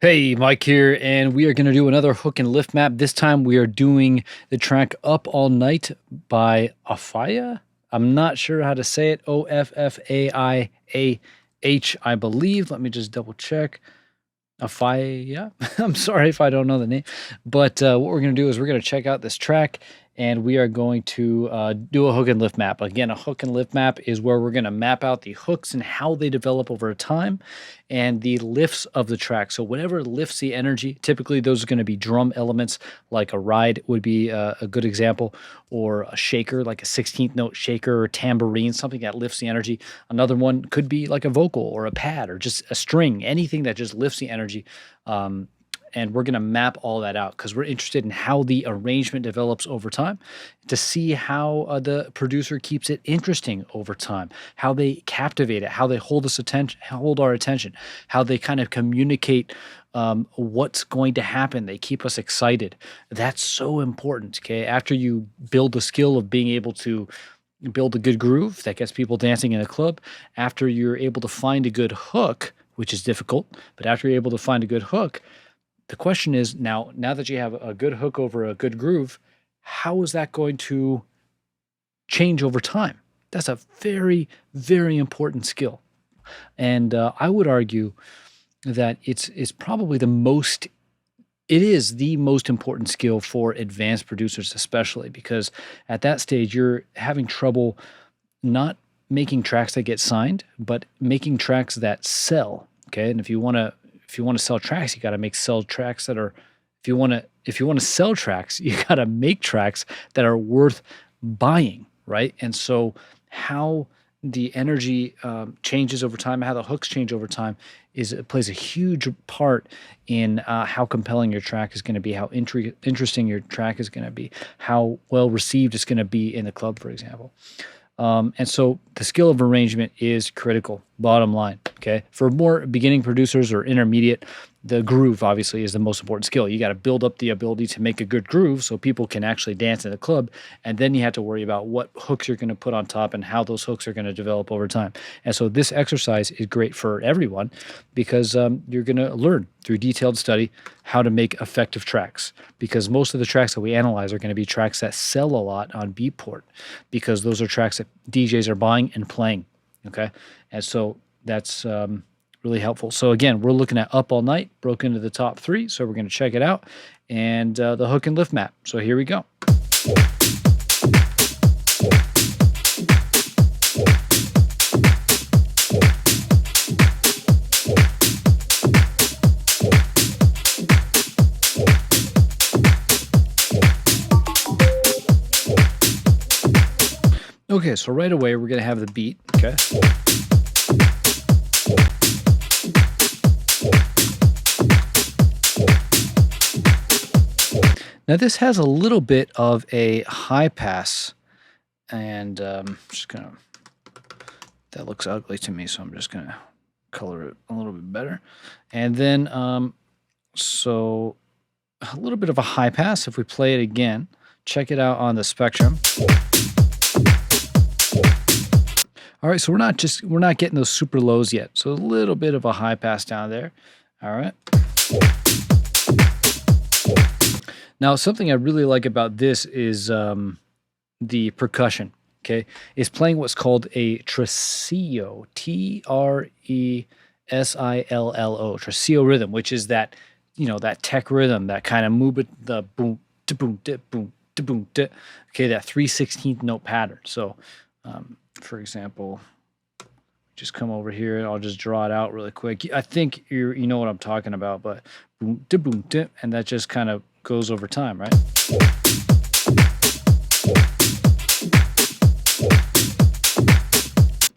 Hey, Mike here, and we are going to do another hook and lift map. This time we are doing the track Up All Night by OFFAIAH. I'm not sure how to say it. OFFAIAH, I believe. Let me just double check. OFFAIAH. I'm sorry if I don't know the name. But what we're going to do is we're going to check out this track, and we are going to do a hook and lift map. Again, a hook and lift map is where we're going to map out the hooks and how they develop over time and the lifts of the track. So whatever lifts the energy, typically those are going to be drum elements, like a ride would be a good example, or a shaker, like a 16th note shaker or tambourine, something that lifts the energy. Another one could be like a vocal or a pad or just a string, anything that just lifts the energy. And we're going to map all that out because we're interested in how the arrangement develops over time, to see how the producer keeps it interesting over time, how they captivate it, how they hold our attention, how they kind of communicate what's going to happen. They keep us excited. That's so important. Okay, after you build the skill of being able to build a good groove that gets people dancing in a club, after you're able to find a good hook, which is difficult, but after you're able to find a good hook, the question is, now that you have a good hook over a good groove, how is that going to change over time? That's a very, very important skill. And I would argue that it's probably it is the most important skill for advanced producers, especially because at that stage you're having trouble not making tracks that get signed, but making tracks that sell. Okay, and if you want to sell tracks, you got to sell tracks that are. If you want to sell tracks, you got to make tracks that are worth buying, right? And so, how the energy changes over time, how the hooks change over time, it plays a huge part in how compelling your track is going to be, how interesting your track is going to be, how well received it's going to be in the club, for example. And so the skill of arrangement is critical, bottom line. Okay. For more beginning producers or intermediate, the groove obviously is the most important skill. You got to build up the ability to make a good groove so people can actually dance in the club. And then you have to worry about what hooks you're going to put on top and how those hooks are going to develop over time. And so this exercise is great for everyone because you're going to learn through detailed study how to make effective tracks, because most of the tracks that we analyze are going to be tracks that sell a lot on Beatport, because those are tracks that DJs are buying and playing. Okay. And so that's really helpful. So again, we're looking at Up All Night, broke into the top 3. So we're going to check it out, and the hook and lift map. So here we go. Okay, so right away we're going to have the beat. Okay. Now this has a little bit of a high pass, and just gonna, that looks ugly to me, so I'm just gonna color it a little bit better. And then so a little bit of a high pass. If we play it again, check it out on the spectrum. All right, so we're not getting those super lows yet. So a little bit of a high pass down there. All right. Now, something I really like about this is the percussion. Okay, it's playing what's called a tresillo, Tresillo, tresillo rhythm, which is that, that tech rhythm, that kind of move it, the boom, da boom, da boom, da boom, da. Okay, that 3/16 note pattern. So, for example, just come over here and I'll just draw it out really quick. I think you know what I'm talking about, but boom, da boom, da, and that just kind of goes over time, right?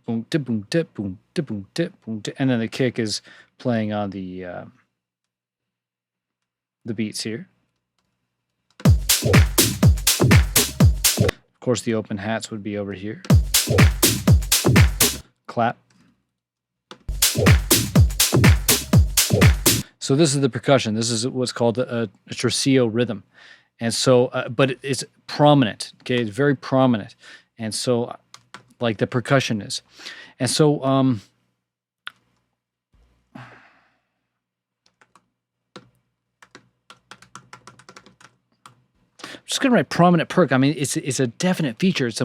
Boom, da boom, da boom, da boom, da boom, da, and then the kick is playing on the beats here. Of course, the open hats would be over here. Clap. So this is the percussion. This is what's called a tresillo rhythm. And so, but it's prominent, okay? It's very prominent. And so, like the percussion is. And so, just gonna write prominent perk. I mean, it's a definite feature. It's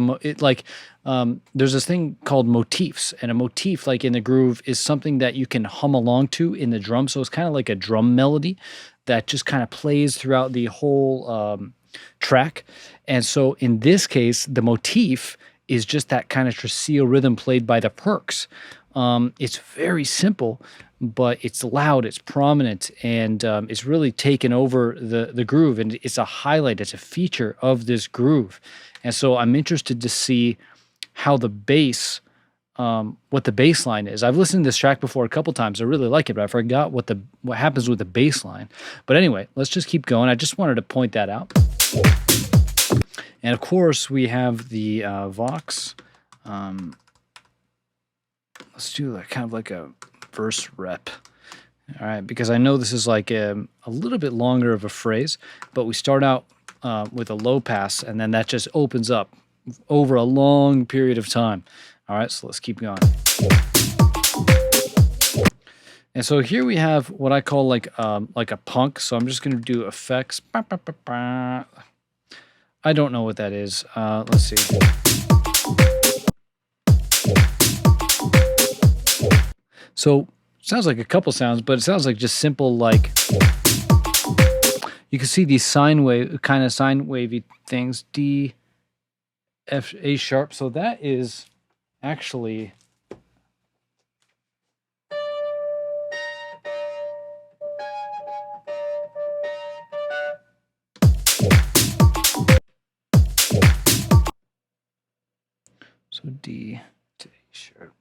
there's this thing called motifs, and a motif, like in the groove, is something that you can hum along to in the drum. So it's kind of like a drum melody that just kind of plays throughout the whole track. And so in this case, the motif is just that kind of tresillo rhythm played by the perks. It's very simple, but it's loud, it's prominent, and it's really taken over the groove, and it's a highlight, it's a feature of this groove. And so I'm interested to see how the bass, what the bass line is. I've listened to this track before a couple times. I really like it, but I forgot what happens with the bass line. But anyway, let's just keep going. I just wanted to point that out. And of course, we have the Vox. Let's do kind of like a verse rep. All right, because I know this is like a little bit longer of a phrase, but we start out with a low pass, and then that just opens up over a long period of time. All right, so let's keep going. And so here we have what I call like a punk. So I'm just going to do effects. I don't know what that is. Let's see. So sounds like a couple sounds, but it sounds like just simple, like you can see these sine wavy things, D, F, A sharp. So that is actually so D to A sharp.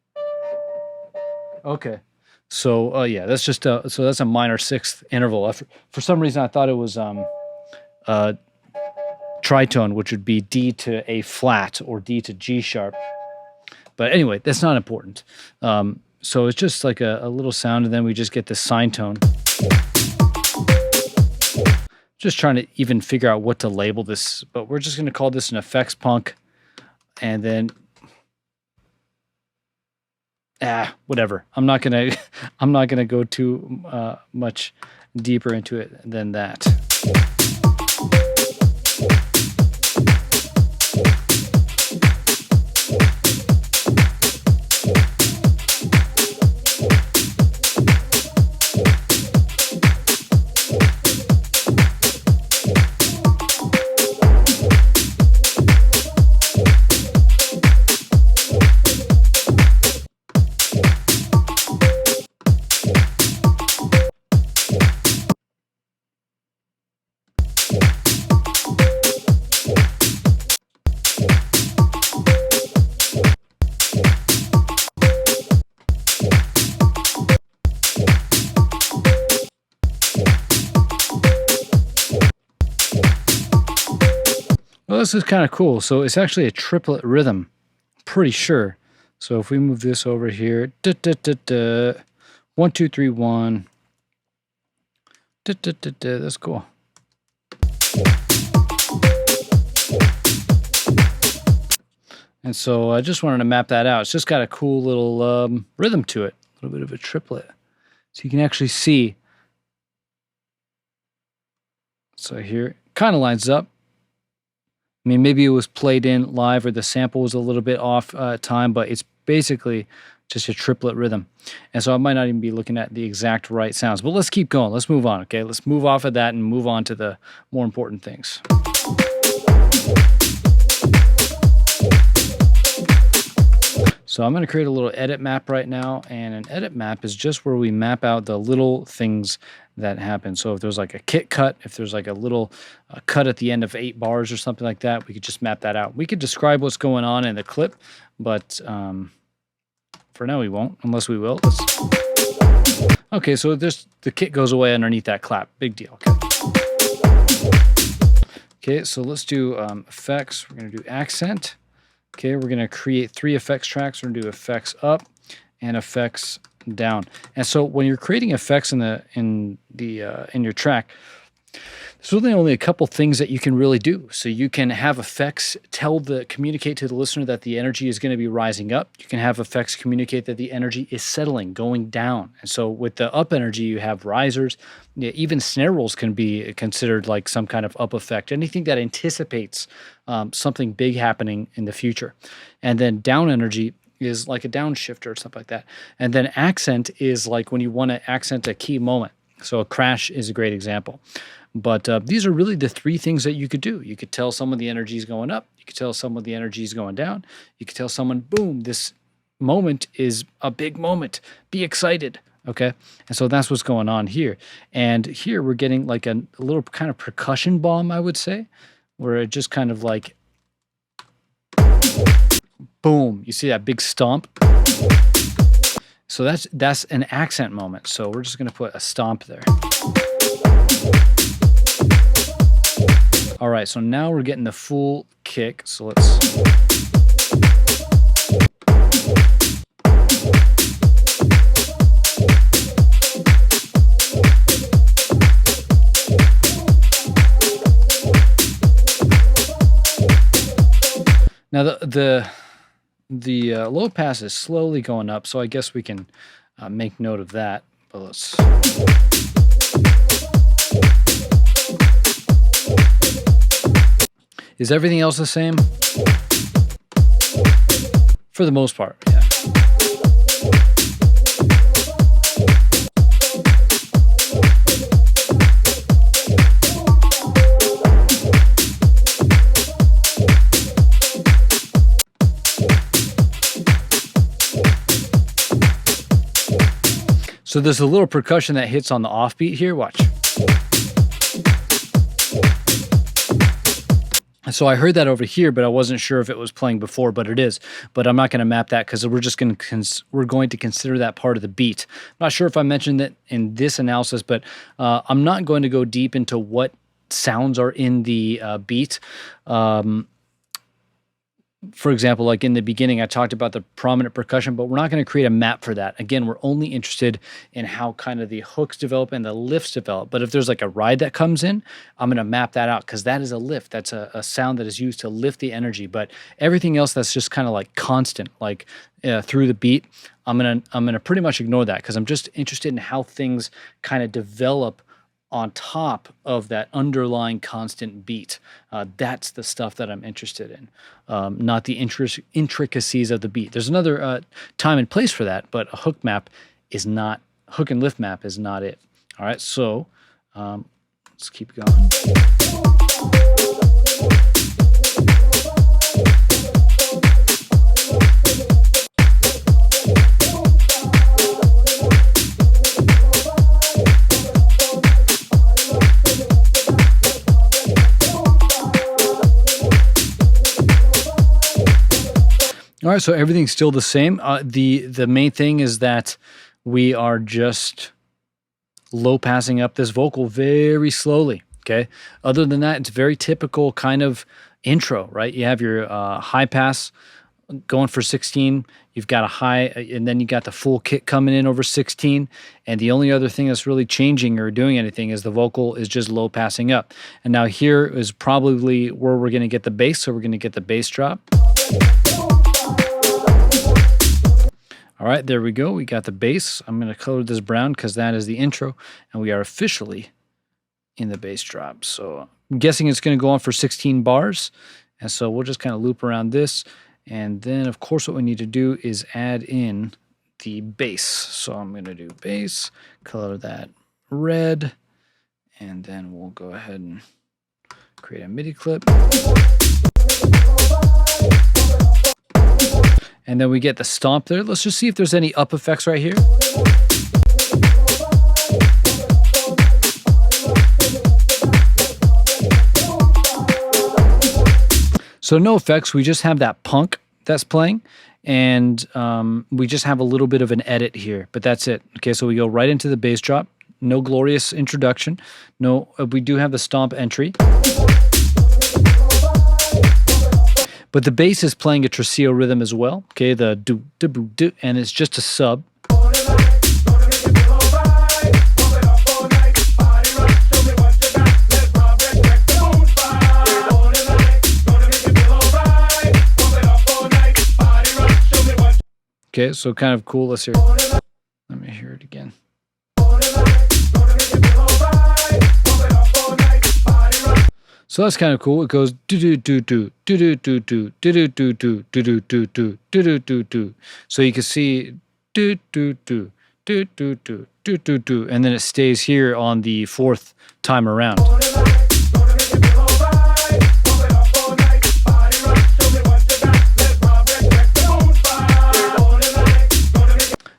Okay. So yeah, that's just so that's a minor sixth interval. For some reason, I thought it was tritone, which would be D to A flat or D to G sharp. But anyway, that's not important. So it's just like a little sound, and then we just get this sine tone. Just trying to even figure out what to label this, but we're just going to call this an effects punk, and then whatever. I'm not gonna go too much deeper into it than that. Well, this is kind of cool. So it's actually a triplet rhythm, pretty sure. So if we move this over here, 1, 2, 3, 1. That's cool. And so I just wanted to map that out. It's just got a cool little rhythm to it, a little bit of a triplet. So you can actually see. So here, it kind of lines up. I mean, maybe it was played in live or the sample was a little bit off time, but it's basically just a triplet rhythm. And so I might not even be looking at the exact right sounds. But let's keep going. Let's move on, okay? Let's move off of that and move on to the more important things. So I'm going to create a little edit map right now, and an edit map is just where we map out the little things that happen. So if there's like a kick cut, if there's like a little cut at the end of 8 bars or something like that, we could just map that out. We could describe what's going on in the clip, but for now we won't, unless we will. Okay, so the kick goes away underneath that clap. Big deal. Okay, so let's do effects. We're going to do accent. Okay, we're going to create 3 effects tracks. We're going to do effects up and effects down. And so when you're creating effects in your track, there's There's really only a couple things that you can really do. So you can have effects communicate to the listener that the energy is going to be rising up. You can have effects communicate that the energy is settling, going down. And so with the up energy, you have risers. Yeah, even snare rolls can be considered like some kind of up effect. Anything that anticipates something big happening in the future. And then down energy is like a downshifter or something like that. And then accent is like when you want to accent a key moment. So a crash is a great example. But these are really the three things that you could do. You could tell someone the energy is going up. You could tell someone the energy is going down. You could tell someone, boom, this moment is a big moment. Be excited, okay? And so that's what's going on here. And here we're getting like a little kind of percussion bomb, I would say, where it just kind of like, boom, you see that big stomp? So that's an accent moment. So we're just going to put a stomp there. All right, so now we're getting the full kick. So let's... Now the low pass is slowly going up, so I guess we can make note of that. But let's... Is everything else the same? For the most part, yeah. So there's a little percussion that hits on the offbeat here. Watch. So I heard that over here, but I wasn't sure if it was playing before, but it is. But I'm not going to map that because we're going to consider that part of the beat. I'm not sure if I mentioned that in this analysis, but I'm not going to go deep into what sounds are in the beat. For example, like in the beginning, I talked about the prominent percussion, but we're not going to create a map for that. Again, we're only interested in how kind of the hooks develop and the lifts develop. But if there's like a ride that comes in, I'm going to map that out because that is a lift. That's a sound that is used to lift the energy. But everything else that's just kind of like constant, like through the beat, I'm gonna pretty much ignore that because I'm just interested in how things kind of develop on top of that underlying constant beat. That's the stuff that I'm interested in, not the intricacies of the beat. There's another time and place for that, but a hook and lift map is not it. All right, so let's keep going. All right, so everything's still the same. The main thing is that we are just low passing up this vocal very slowly, okay? Other than that, it's very typical kind of intro, right? You have your high pass going for 16. You've got a high, and then you got the full kick coming in over 16. And the only other thing that's really changing or doing anything is the vocal is just low passing up. And now here is probably where we're going to get the bass. So we're going to get the bass drop. All right, there we go. We got the bass. I'm going to color this brown because that is the intro, and we are officially in the bass drop. So I'm guessing it's going to go on for 16 bars, and so we'll just kind of loop around this, and then, of course, what we need to do is add in the bass. So I'm going to do bass, color that red, and then we'll go ahead and create a MIDI clip. And then we get the stomp there. Let's just see if there's any up effects right here. So no effects. We just have that punk that's playing. And we just have a little bit of an edit here. But that's it. Okay, so we go right into the bass drop. No glorious introduction. No, we do have the stomp entry. But the bass is playing a tresillo rhythm as well, okay, the do, do, do, and it's just a sub. Okay, so kind of cool. Let's hear. Let me hear it again. So that's kind of cool. It goes do do do do do do do do do do do do do do do do do do do. So you can see do do do do do do do do do, and then it stays here on the fourth time around.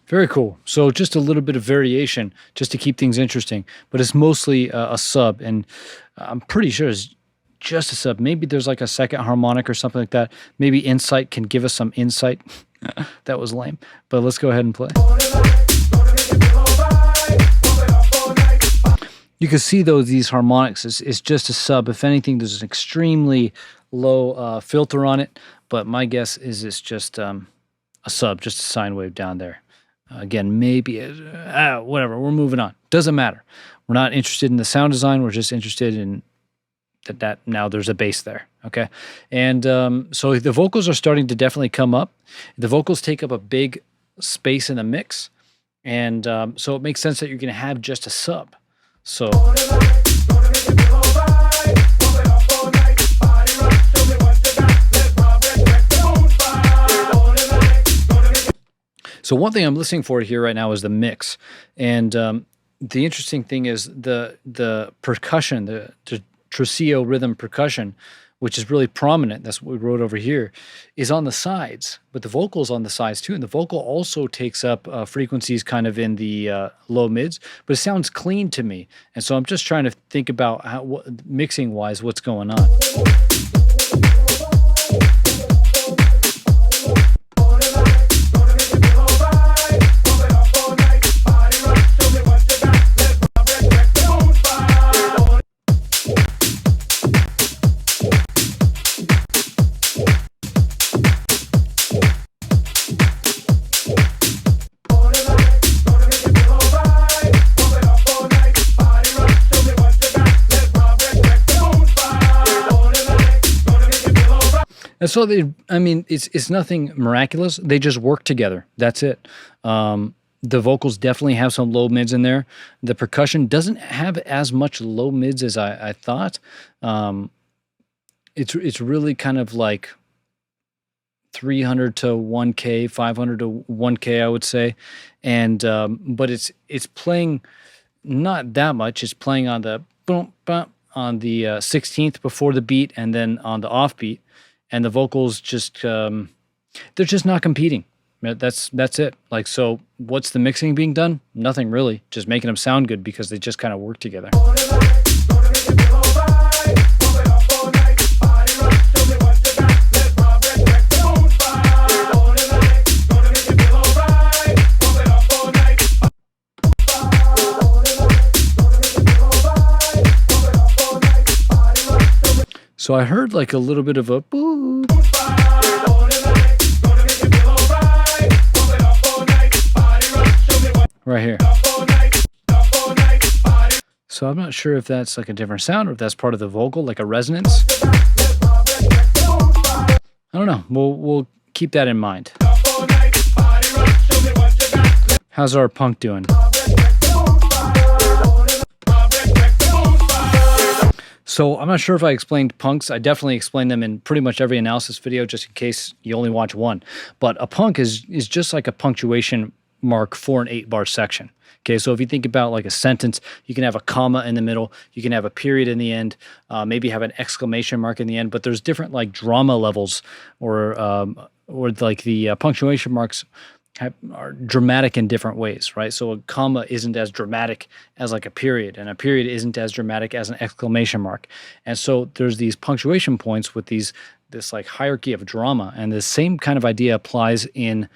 Very cool. So just a little bit of variation just to keep things interesting, but it's mostly a sub, and I'm pretty sure it's just a sub. Maybe there's like a second harmonic or something like that. Maybe Insight can give us some insight. That was lame, but let's go ahead and play. You can see though these harmonics is just a sub. If anything, there's an extremely low filter on it, but my guess is it's just a sub, just a sine wave down there. Again, maybe, whatever, we're moving on. Doesn't matter. We're not interested in the sound design. We're just interested in that now there's a bass there, okay? And so the vocals are starting to definitely come up. The vocals take up a big space in the mix, and so it makes sense that you're going to have just a sub. So... So one thing I'm listening for here right now is the mix, and the interesting thing is the percussion, the tresillo rhythm percussion, which is really prominent. That's what we wrote over here, is on the sides, but the vocals on the sides too, and the vocal also takes up frequencies kind of in the low mids, but it sounds clean to me, and so I'm just trying to think about how mixing wise what's going on. And so I mean, it's nothing miraculous. They just work together. That's it. The vocals definitely have some low mids in there. The percussion doesn't have as much low mids as I thought. It's really kind of like 300 to 1K, 500 to 1K, I would say. And but it's playing not that much. It's playing on the boom, bum, on the 16th before the beat, and then on the offbeat. And the vocals just, they're just not competing. That's it. Like, so what's the mixing being done? Nothing really. Just making them sound good because they just kind of work together. So I heard like a little bit of a boo. Right here. So I'm not sure if that's like a different sound or if that's part of the vocal, like a resonance. I don't know. We'll keep that in mind. How's our punk doing? So I'm not sure if I explained punks. I definitely explained them in pretty much every analysis video, just in case you only watch one. But a punk is just like a punctuation mark for an 8-bar section. Okay, so if you think about like a sentence, you can have a comma in the middle, you can have a period in the end, maybe have an exclamation mark in the end, but there's different like drama levels or like the punctuation marks are dramatic in different ways, right? So a comma isn't as dramatic as like a period, and a period isn't as dramatic as an exclamation mark. And so there's these punctuation points with this like hierarchy of drama, and the same kind of idea applies in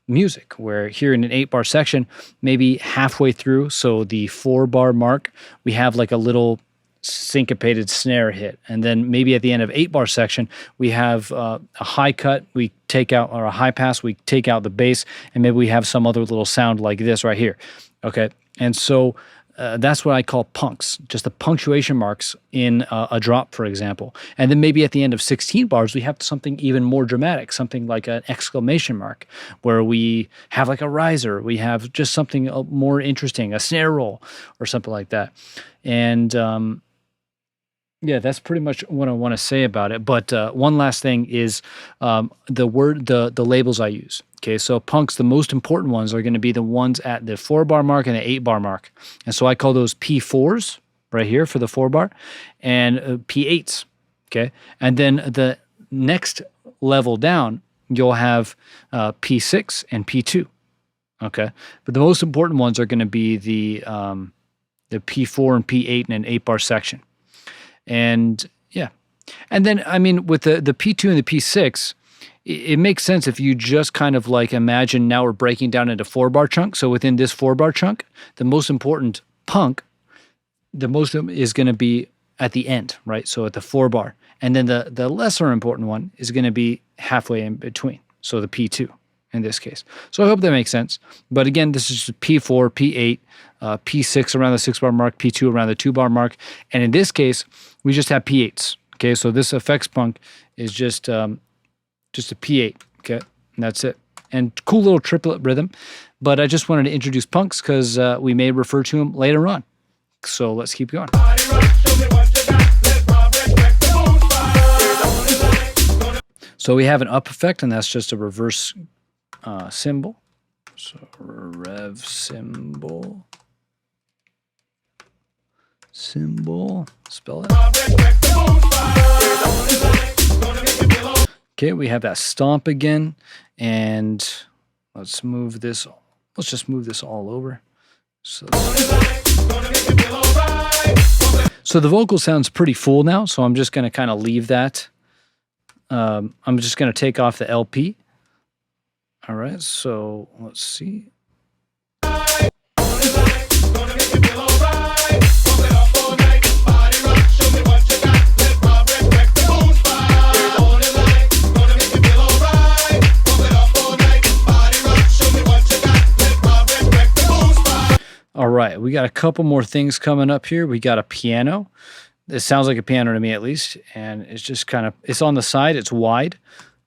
music, where here in an 8-bar section, maybe halfway through, so the 4-bar mark, we have like a little syncopated snare hit, and then maybe at the end of 8-bar section we have a high cut we take out, or a high pass we take out the bass, and maybe we have some other little sound like this right here. Okay, and so That's what I call punks, just the punctuation marks in a drop, for example. And then maybe at the end of 16 bars, we have something even more dramatic, something like an exclamation mark, where we have like a riser, we have just something more interesting, a snare roll or something like that. And yeah, that's pretty much what I want to say about it. But one last thing is the labels I use. Okay, so punks, the most important ones are going to be the ones at the 4-bar mark and the 8-bar mark. And so I call those P4s right here for the 4-bar and P8s. Okay, and then the next level down, you'll have P6 and P2. Okay, but the most important ones are going to be the P4 and P8 in an 8-bar section. And yeah, and then I mean with the P2 and the P6, it makes sense if you just kind of like imagine now we're breaking down into 4-bar chunks. So within this 4-bar chunk, the most important punk, the most is going to be at the end, right? So at the 4-bar, and then the lesser important one is going to be halfway in between. So the P2 in this case. So I hope that makes sense. But again, this is just P4, P8, P6 around the 6-bar mark, P2 around the 2-bar mark, and in this case, we just have P8s. Okay, so this effects punk is just a P8, okay? And that's it. And cool little triplet rhythm. But I just wanted to introduce punks because we may refer to them later on. So let's keep going. So we have an up effect, and that's just a reverse symbol. So rev symbol. Spell it. Okay, we have that stomp again, and let's just move this all over. So the vocal sounds pretty full now, so I'm just going to kind of leave that. I'm just going to take off the LP. All right, so let's see. All right, we got a couple more things coming up here. We got a piano. This sounds like a piano to me at least, and it's just kind of, it's on the side, it's wide.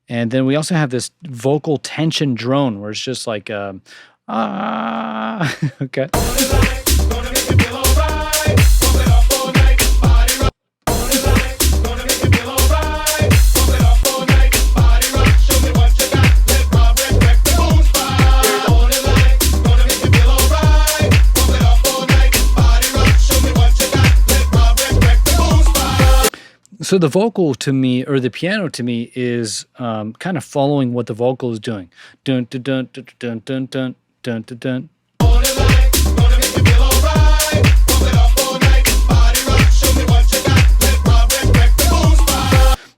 And then we also have this vocal tension drone where it's just like, okay. So the vocal to me, or the piano to me, is kind of following what the vocal is doing. Dun dun dun dun dun dun dun dun dun dun.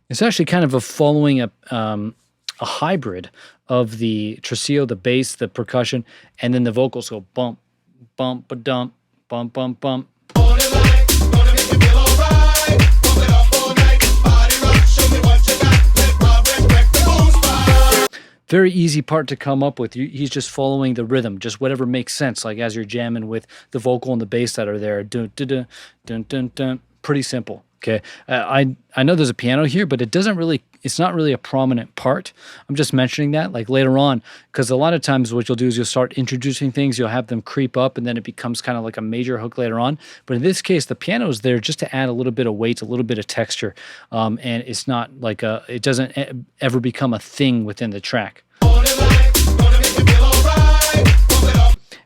It's actually kind of a following a hybrid of the tresillo, the bass, the percussion, and then the vocals go bump, bump, ba-dump, bump, bump, bump. Very easy part to come up with. He's just following the rhythm, just whatever makes sense, like as you're jamming with the vocal and the bass that are there. Dun, dun, dun, dun, dun, dun. Pretty simple, okay? I know there's a piano here, but it's not really a prominent part. I'm just mentioning that, like later on, because a lot of times what you'll do is you'll start introducing things, you'll have them creep up, and then it becomes kind of like a major hook later on. But in this case, the piano is there just to add a little bit of weight, a little bit of texture, and it's not like it doesn't ever become a thing within the track.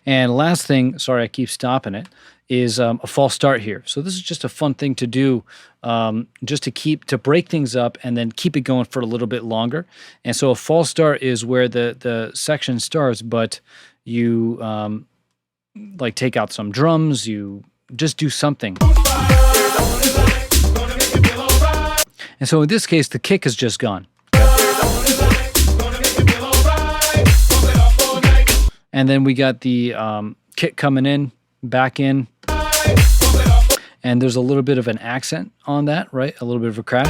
And last thing, sorry I keep stopping it, is a false start here. So this is just a fun thing to do, just to break things up and then keep it going for a little bit longer. And so a false start is where the section starts, but you like take out some drums, you just do something. And so in this case, the kick is just gone. And then we got the kick coming in, back in, and there's a little bit of an accent on that, right? A little bit of a crash.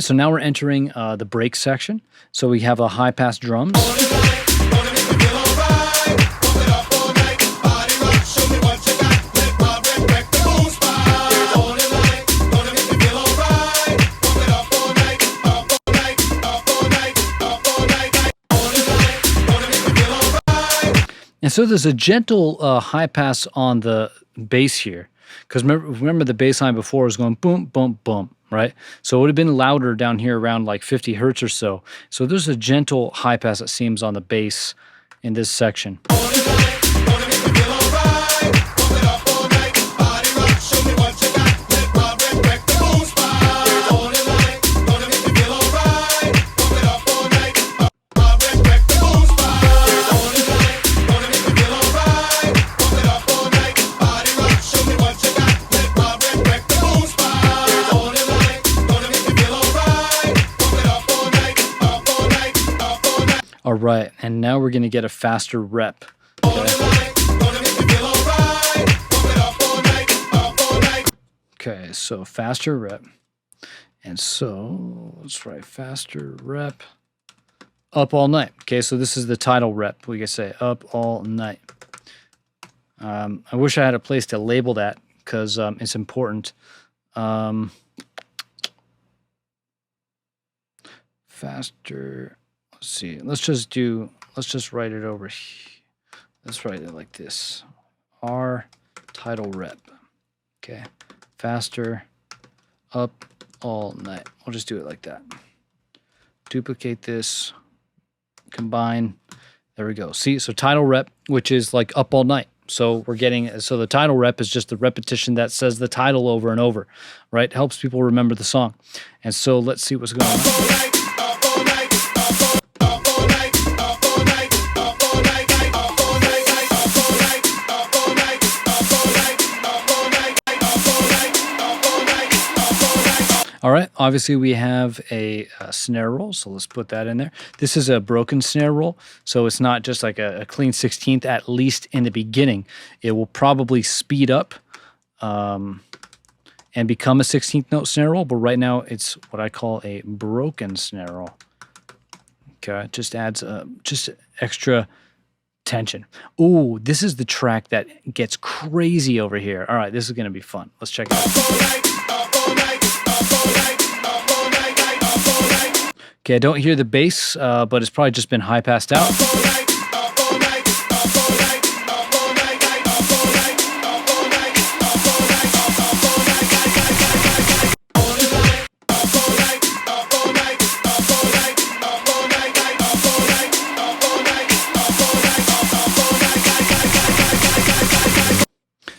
right, so now we're entering the break section. So we have a high pass drums. And so there's a gentle high pass on the bass here. Because remember the bass line before was going boom, boom, boom, right? So it would have been louder down here around like 50 hertz or so. So there's a gentle high pass, it seems, on the bass in this section. All right, and now we're going to get a faster rep. Okay, so faster rep. And so let's write faster rep. Up all night. Okay, so this is the title rep. We can say up all night. I wish I had a place to label that because it's important. Faster. Let's see. Let's just write it over here. Let's write it like this. R title rep. Okay. Faster up all night. I'll just do it like that. Duplicate this. Combine. There we go. See, so title rep, which is like up all night. So we're getting, so the title rep is just the repetition that says the title over and over, right? Helps people remember the song. And so let's see what's going on. All right, obviously we have a snare roll, so let's put that in there. This is a broken snare roll, so it's not just like a clean 16th, at least in the beginning. It will probably speed up and become a 16th note snare roll, but right now it's what I call a broken snare roll. Okay, it just adds just extra tension. Ooh, this is the track that gets crazy over here. All right, this is gonna be fun. Let's check it out. Okay, I don't hear the bass, but it's probably just been high passed out.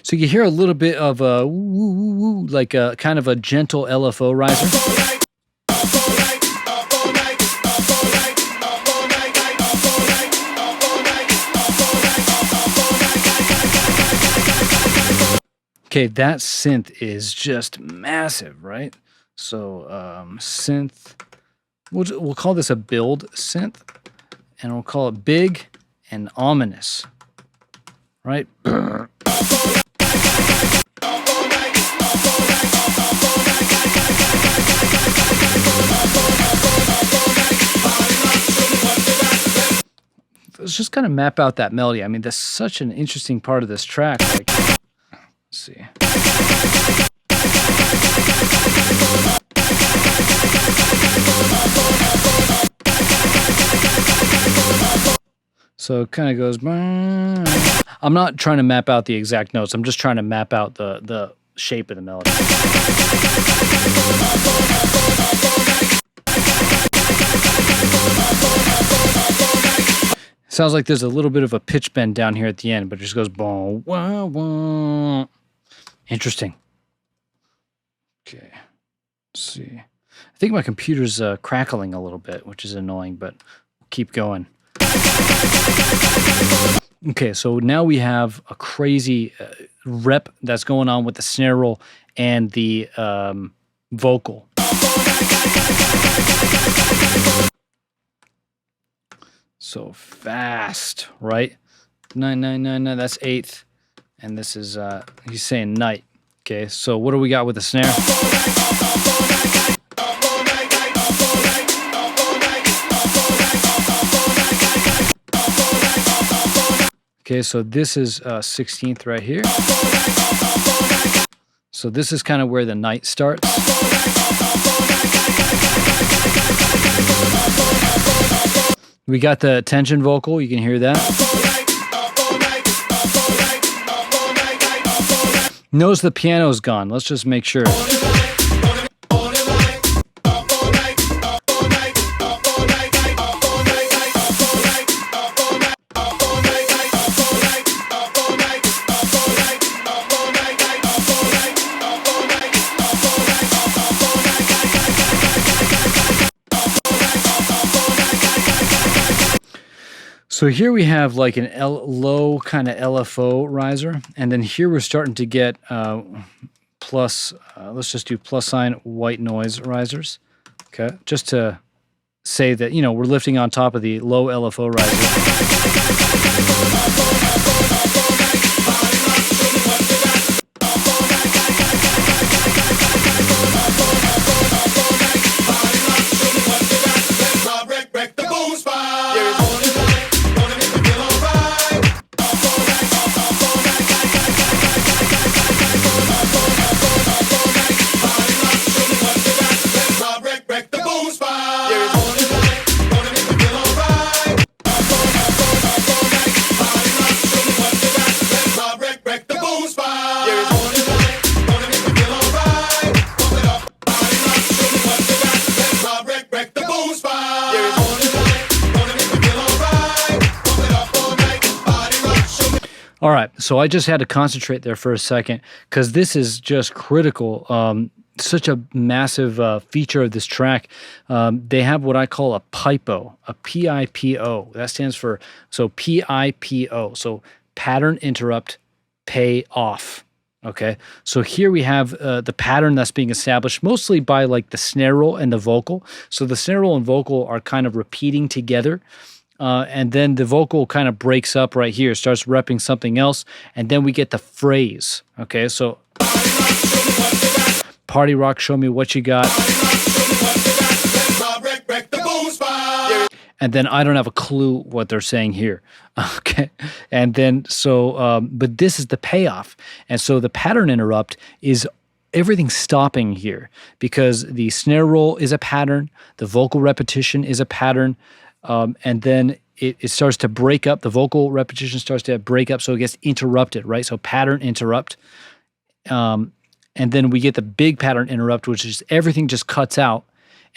So you hear a little bit of a woo, woo, woo, like a kind of a gentle LFO riser. Okay, that synth is just massive, right? So synth, we'll call this a build synth, and we'll call it big and ominous, right? Let's just kind of map out that melody. I mean, that's such an interesting part of this track. Like, let's see. So it kind of goes. I'm not trying to map out the exact notes. I'm just trying to map out the shape of the melody. Sounds like there's a little bit of a pitch bend down here at the end, but it just goes boom, wah, wah. Interesting. Okay, let's see. I think my computer's crackling a little bit, which is annoying, but we'll keep going. Okay, so now we have a crazy rep that's going on with the snare roll and the vocal. So fast, right? 999, that's eighth, and this is he's saying night. Okay, so what do we got with the snare? Okay, so this is 16th right here. So this is kind of where the night starts. We got the tension vocal, you can hear that. Notice the piano's gone. Let's just make sure. So here we have like an low kind of LFO riser, and then here we're starting to get let's just do plus sign white noise risers, okay? Just to say that, you know, we're lifting on top of the low LFO riser. All right, so I just had to concentrate there for a second because this is just critical. Such a massive feature of this track. They have what I call a PIPO, a P-I-P-O. That stands for, so P-I-P-O, so pattern interrupt pay off. Okay, so here we have the pattern that's being established mostly by like the snare roll and the vocal. So the snare roll and vocal are kind of repeating together. And then the vocal kind of breaks up right here, starts repping something else, and then we get the phrase. Okay, so party rock, show me what you got. And then I don't have a clue what they're saying here. Okay, and then so, but this is the payoff. And so the pattern interrupt is everything stopping here because the snare roll is a pattern, the vocal repetition is a pattern. And then it starts to break up. The vocal repetition starts to break up, so it gets interrupted, right? So pattern interrupt. And then we get the big pattern interrupt, which is everything just cuts out,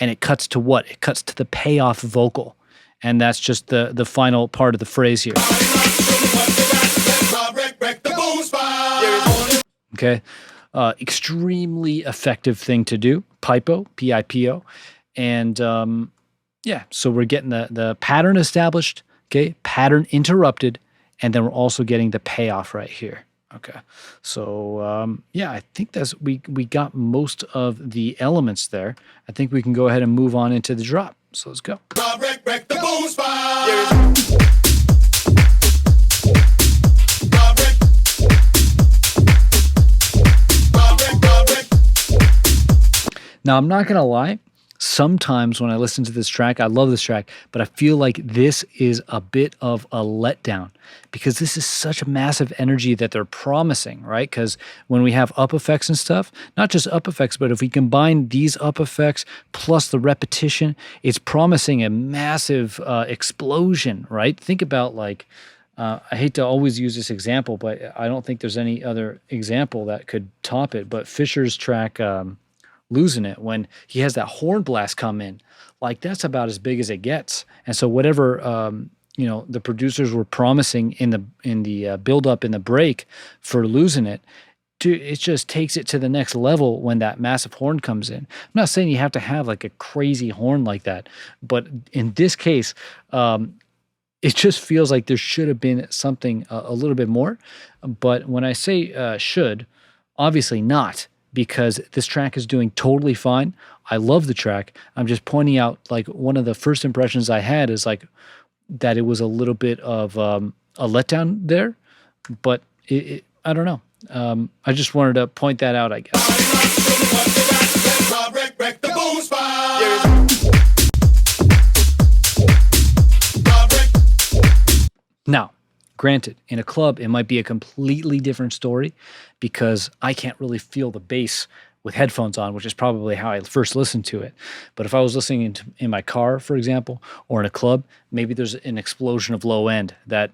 and it cuts to what? It cuts to the payoff vocal. And that's just the final part of the phrase here. Okay. Extremely effective thing to do. PIPO, P-I-P-O. And yeah, so we're getting the pattern established, okay, pattern interrupted, and then we're also getting the payoff right here. Okay, so yeah, I think that's we got most of the elements there. I think we can go ahead and move on into the drop. So let's go. Now, I'm not gonna lie. Sometimes when I listen to this track, I love this track, but I feel like this is a bit of a letdown because this is such a massive energy that they're promising, right? Because when we have up effects and stuff, not just up effects, but if we combine these up effects plus the repetition, it's promising a massive explosion, right? Think about like, I hate to always use this example, but I don't think there's any other example that could top it, but Fisher's track, Losing It, when he has that horn blast come in, like that's about as big as it gets. And so whatever you know the producers were promising in the build up in the break for Losing It, it just takes it to the next level when that massive horn comes in. I'm not saying you have to have like a crazy horn like that, but in this case, it just feels like there should have been something a little bit more. But when I say should, obviously not. Because this track is doing totally fine. I love the track. I'm just pointing out, like, one of the first impressions I had is like that it was a little bit of a letdown there, but I don't know. I just wanted to point that out, I guess. Now, Granted, in a club, it might be a completely different story because I can't really feel the bass with headphones on, which is probably how I first listened to it. But if I was listening in my car, for example, or in a club, maybe there's an explosion of low end that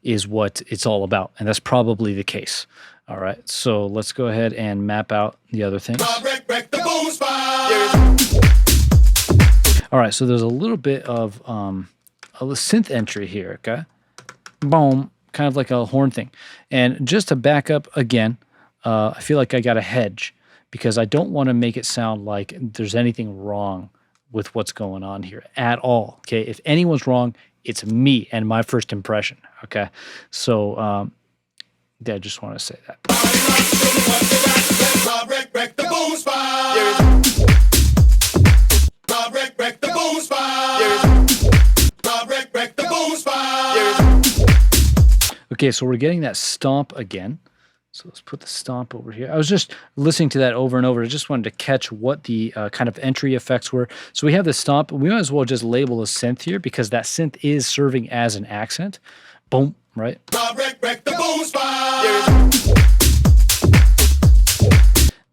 is what it's all about. And that's probably the case. All right, so let's go ahead and map out the other things. All right, so there's a little bit of a synth entry here, okay? Boom, kind of like a horn thing. And just to back up again, I feel like I got a hedge because I don't want to make it sound like there's anything wrong with what's going on here at all, okay? If anyone's wrong, it's me and my first impression, okay? So yeah, I just want to say that. Okay, so we're getting that stomp again. So let's put the stomp over here. I was just listening to that over and over. I just wanted to catch what the kind of entry effects were. So we have the stomp. We might as well just label a synth here because that synth is serving as an accent. Boom, right?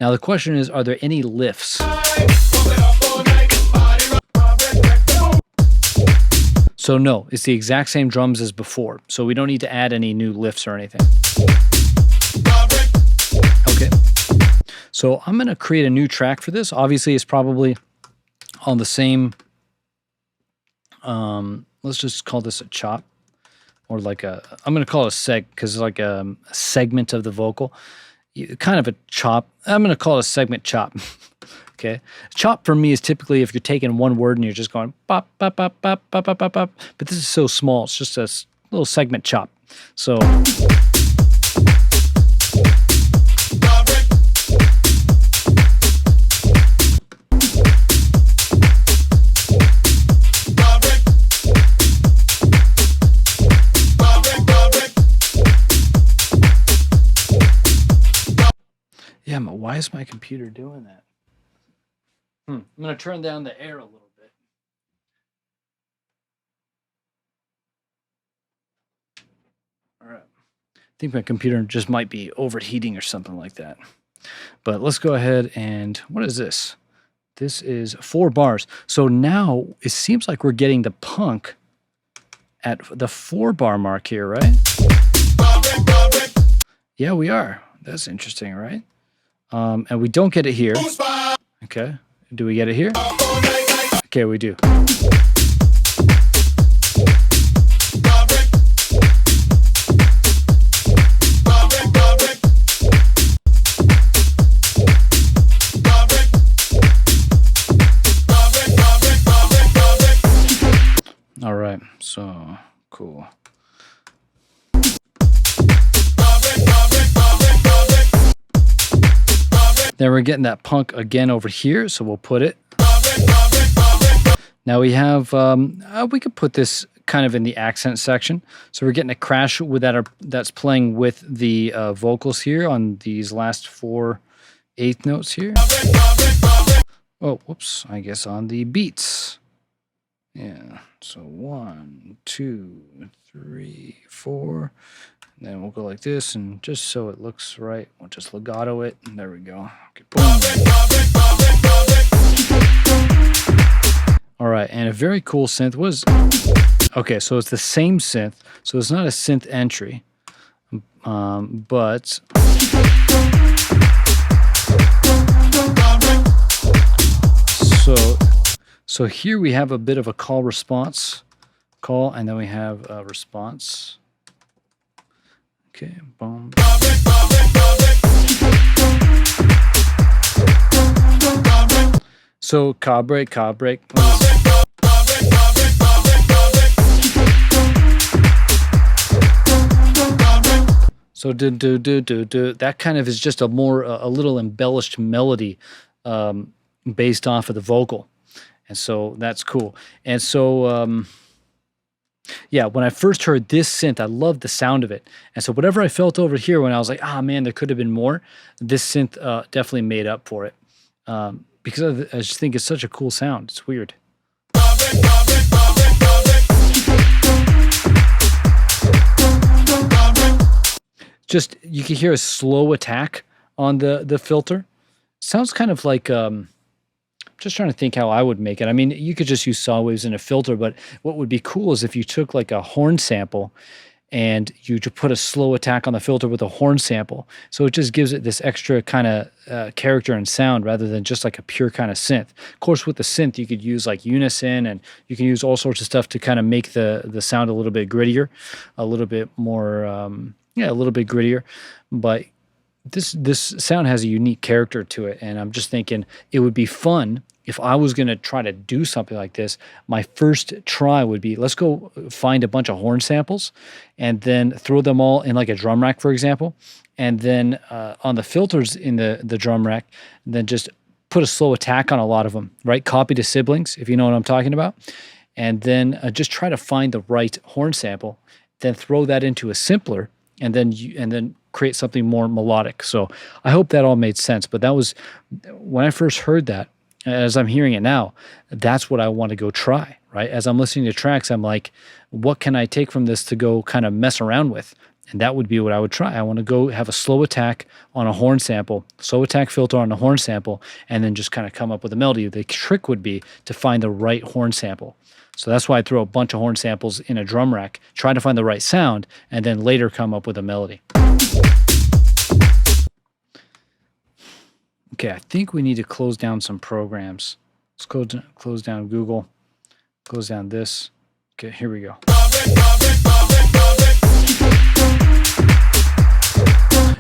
Now the question is, are there any lifts? So no, it's the exact same drums as before. So we don't need to add any new lifts or anything. Okay. So I'm going to create a new track for this. Obviously, it's probably on the same, let's just call this a chop. Or like a, I'm going to call it a seg, because it's like a segment of the vocal. Kind of a chop. I'm going to call it a segment chop. Okay. Chop for me is typically if you're taking one word and you're just going bop, bop, bop, bop, bop, bop, bop, bop. But this is so small. It's just a little segment chop. So. Yeah, but why is my computer doing that? I'm going to turn down the air a little bit. All right. I think my computer just might be overheating or something like that. But let's go ahead and, what is this? This is 4 bars. So now it seems like we're getting the punk at the 4 bar mark here, right? Yeah, we are. That's interesting, right? And we don't get it here. Okay. Do we get it here? Okay, we do. All right, so cool. Then we're getting that punk again over here, so we'll put it. Now we have, we could put this kind of in the accent section. So we're getting a crash with that, that's playing with the vocals here on these last 4 eighth notes here. Oh, whoops, I guess on the beats. Yeah, so 1, 2, 3, 4. And then we'll go like this, and just so it looks right, we'll just legato it, and there we go. Okay, boom. All right, and a very cool synth was, okay, so it's the same synth, so it's not a synth entry, but so here we have a bit of a call response call, and then we have a response. Okay, boom. So car break. So do. That kind of is just a little embellished melody based off of the vocal, and so that's cool. And so. Yeah, when I first heard this synth, I loved the sound of it. And so whatever I felt over here when I was like, ah, man, there could have been more, this synth definitely made up for it. Because I just think it's such a cool sound. It's weird. just you can hear a slow attack on the filter. Sounds kind of like just trying to think how I would make it. I mean, you could just use saw waves in a filter, but what would be cool is if you took like a horn sample and you to put a slow attack on the filter with a horn sample. So it just gives it this extra kind of character and sound rather than just like a pure kind of synth. Of course, with the synth, you could use like unison and you can use all sorts of stuff to kind of make the sound a little bit grittier, a little bit more, a little bit grittier. But this sound has a unique character to it, and I'm just thinking it would be fun if I was going to try to do something like this. My first try would be, let's go find a bunch of horn samples and then throw them all in like a drum rack, for example, and then on the filters in the drum rack, and then just put a slow attack on a lot of them, right? Copy to siblings, if you know what I'm talking about, and then just try to find the right horn sample, then throw that into a simpler, and then create something more melodic. So I hope that all made sense. But that was, when I first heard that, as I'm hearing it now, that's what I want to go try, right? As I'm listening to tracks, I'm like, what can I take from this to go kind of mess around with? And that would be what I would try. I want to go have a slow attack on a horn sample, slow attack filter on a horn sample, and then just kind of come up with a melody. The trick would be to find the right horn sample. So that's why I throw a bunch of horn samples in a drum rack, try to find the right sound, and then later come up with a melody. Okay, I think we need to close down some programs. Let's close down Google, close down this. Okay, here we go.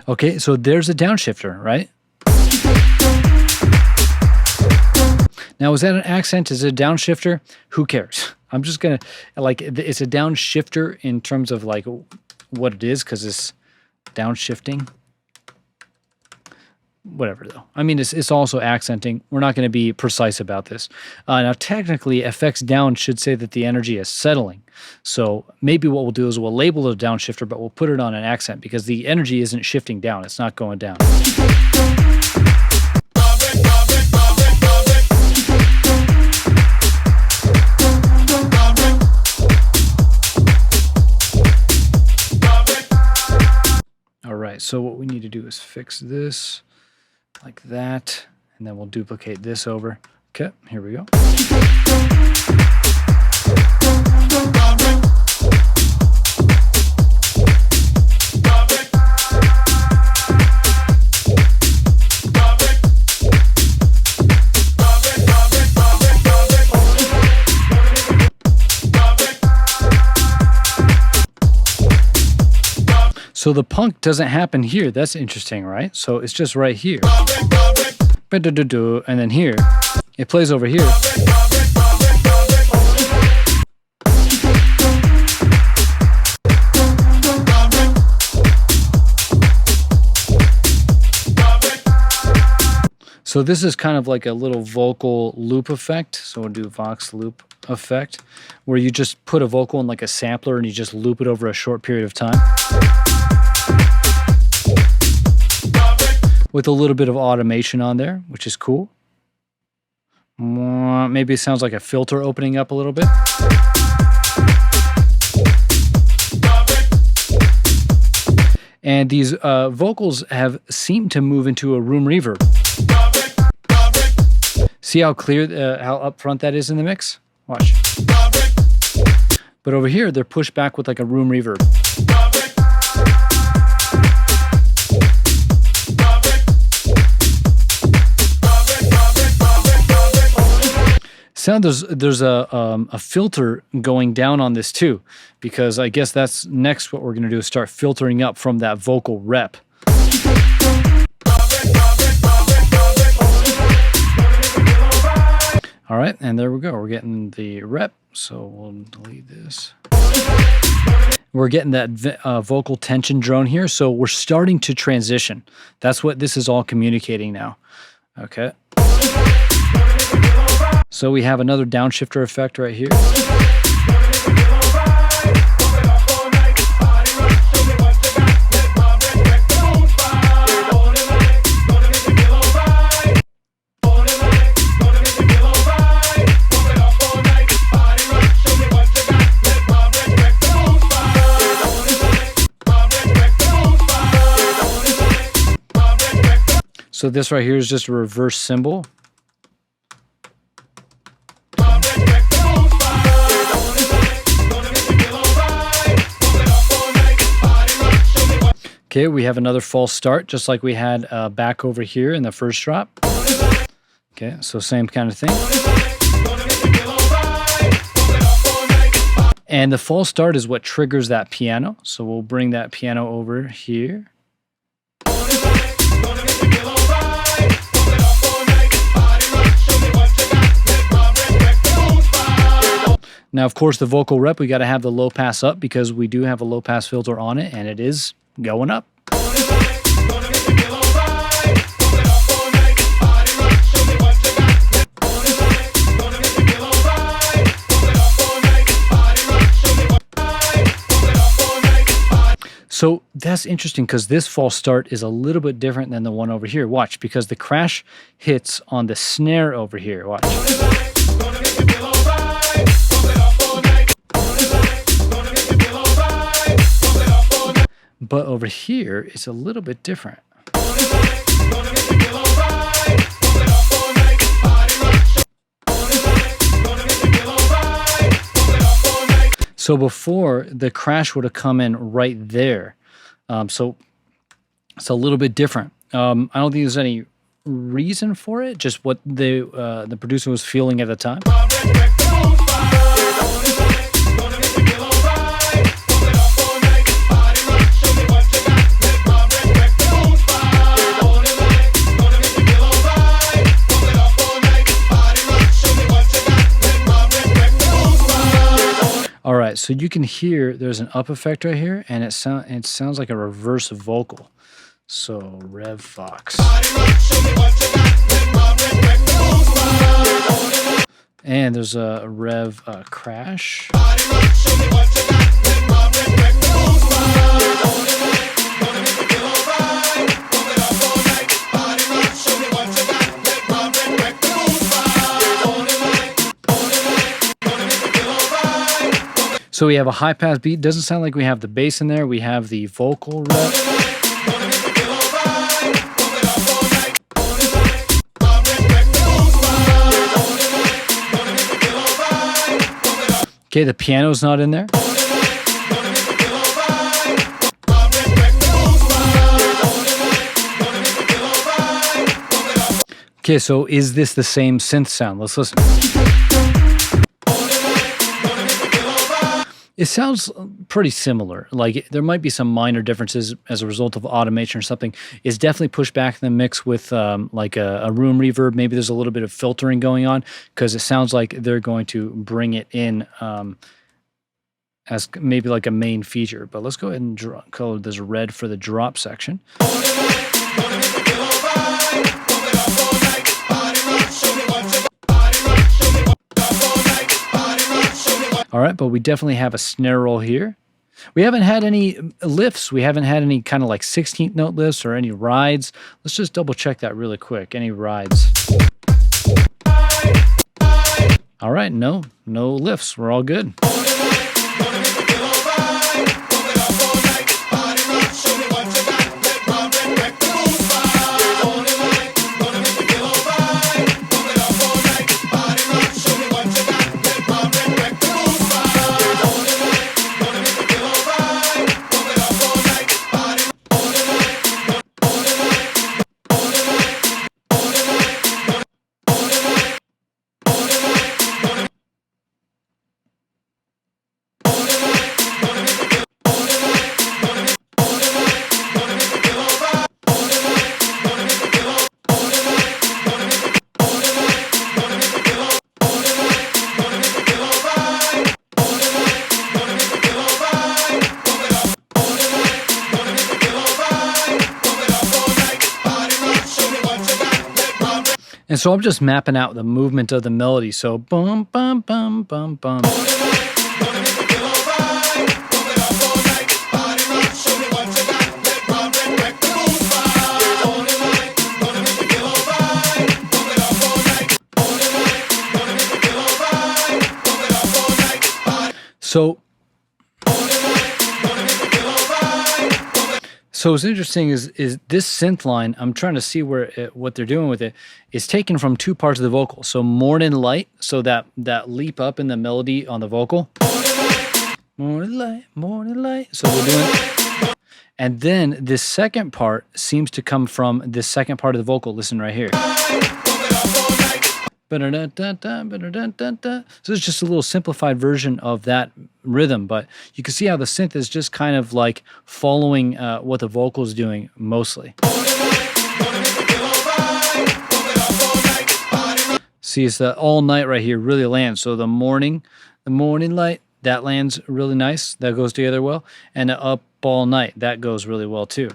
Okay, so there's a downshifter, right? Now, is that an accent? Is it a downshifter? Who cares? I'm just going to, like, it's a downshifter in terms of, like, what it is, because it's downshifting. Whatever, though. I mean, it's also accenting. We're not going to be precise about this. Now, technically, FX down should say that the energy is settling. So maybe what we'll do is we'll label it a downshifter, but we'll put it on an accent because the energy isn't shifting down. It's not going down. All right, so what we need to do is fix this like that, and then we'll duplicate this over. Okay, here we go. So the punk doesn't happen here. That's interesting, right? So it's just right here. And then here, it plays over here. So this is kind of like a little vocal loop effect. So we'll do Vox loop effect, where you just put a vocal in like a sampler and you just loop it over a short period of time, with a little bit of automation on there, which is cool. Maybe it sounds like a filter opening up a little bit. And these vocals have seemed to move into a room reverb. See how clear, how upfront that is in the mix? Watch. But over here, they're pushed back with like a room reverb. Sound there's a filter going down on this too, because I guess that's next what we're going to do is start filtering up from that vocal rep. All right, and there we go. We're getting the rep, so we'll delete this. We're getting that vocal tension drone here, so we're starting to transition. That's what this is all communicating now. Okay. So we have another downshifter effect right here. So this right here is just a reverse cymbal. Okay, we have another false start, just like we had back over here in the first drop. Okay, so same kind of thing. And the false start is what triggers that piano. So we'll bring that piano over here. Now, of course, the vocal rep, we got to have the low pass up because we do have a low pass filter on it, and it is going up. So that's interesting because this false start is a little bit different than the one over here. Watch, because the crash hits on the snare over here. Watch. But over here, it's a little bit different. So before, the crash would have come in right there. So it's a little bit different. I don't think there's any reason for it, just what the producer was feeling at the time. All right, so you can hear there's an up effect right here, and it sounds like a reverse vocal. So Rev Fox. And there's a Rev Crash. So we have a high pass beat. Doesn't sound like we have the bass in there. We have the vocal rep. Okay, the piano's not in there. Okay, so is this the same synth sound? Let's listen. It sounds pretty similar. Like there might be some minor differences as a result of automation or something. It's definitely pushed back in the mix with like a room reverb. Maybe there's a little bit of filtering going on because it sounds like they're going to bring it in as maybe like a main feature. But let's go ahead and color this red for the drop section. All right, but we definitely have a snare roll here. We haven't had any lifts. We haven't had any kind of like 16th note lifts or any rides. Let's just double check that really quick. Any rides? All right, no lifts. We're all good. And so I'm just mapping out the movement of the melody. So bum, bum, bum, bum, bum. So what's interesting is this synth line. I'm trying to see what they're doing with it. Is taken from two parts of the vocal. So morning light. So that leap up in the melody on the vocal. Morning light, morning light. So they're doing. And then this second part seems to come from this second part of the vocal. Listen right here. So it's just a little simplified version of that rhythm, but you can see how the synth is just kind of like following what the vocal is doing mostly. See, it's the all night right here really lands. So the morning light, that lands really nice. That goes together well. And the up all night, that goes really well too.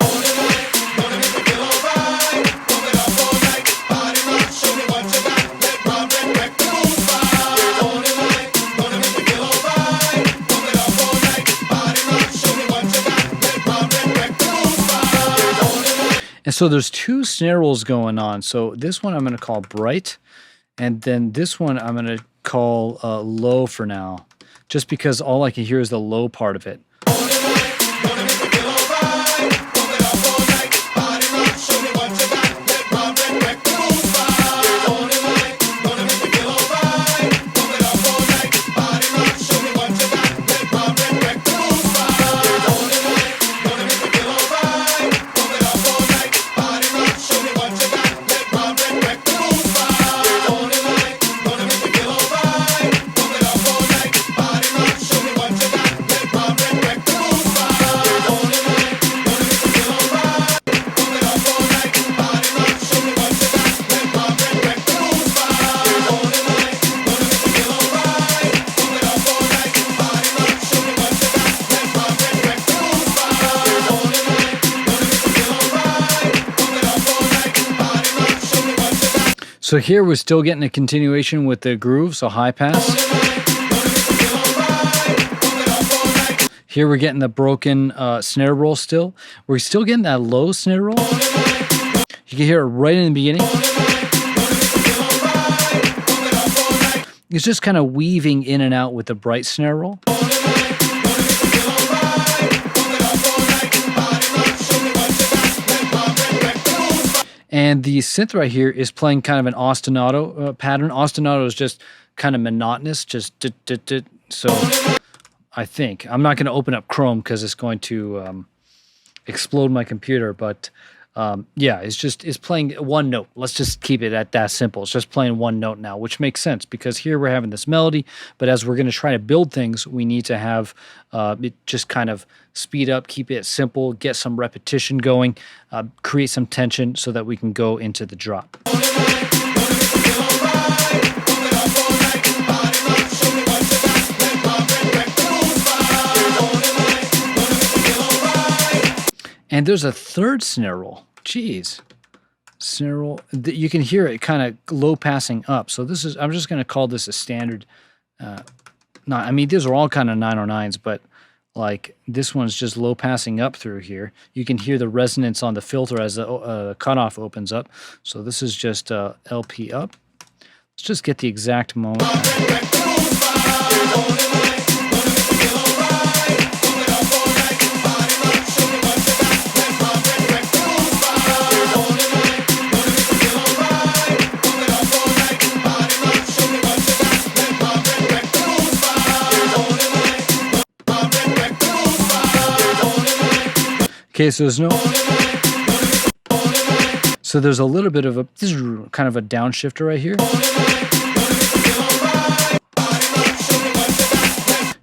And so there's two snare rolls going on. So this one I'm going to call bright, and then this one I'm going to call low for now, just because all I can hear is the low part of it. So here we're still getting a continuation with the groove, so high pass. Here we're getting the broken snare roll still. We're still getting that low snare roll. You can hear it right in the beginning. It's just kind of weaving in and out with the bright snare roll. And the synth right here is playing kind of an ostinato pattern. Ostinato is just kind of monotonous, just so I think. I'm not going to open up Chrome because it's going to explode my computer, but yeah, it's playing one note. Let's just keep it at that simple. It's just playing one note now, which makes sense because here we're having this melody, but as we're going to try to build things, we need to have it just kind of speed up, keep it simple, get some repetition going, create some tension so that we can go into the drop. And there's a third snare roll. Jeez. Snare roll. You can hear it kind of low passing up. So this is, I'm just going to call this a standard. I mean, these are all kind of 909s, but like this one's just low passing up through here. You can hear the resonance on the filter as the cutoff opens up. So this is just LP up. Let's just get the exact moment. Okay, so there's there's a little bit of a, this is kind of a downshifter right here.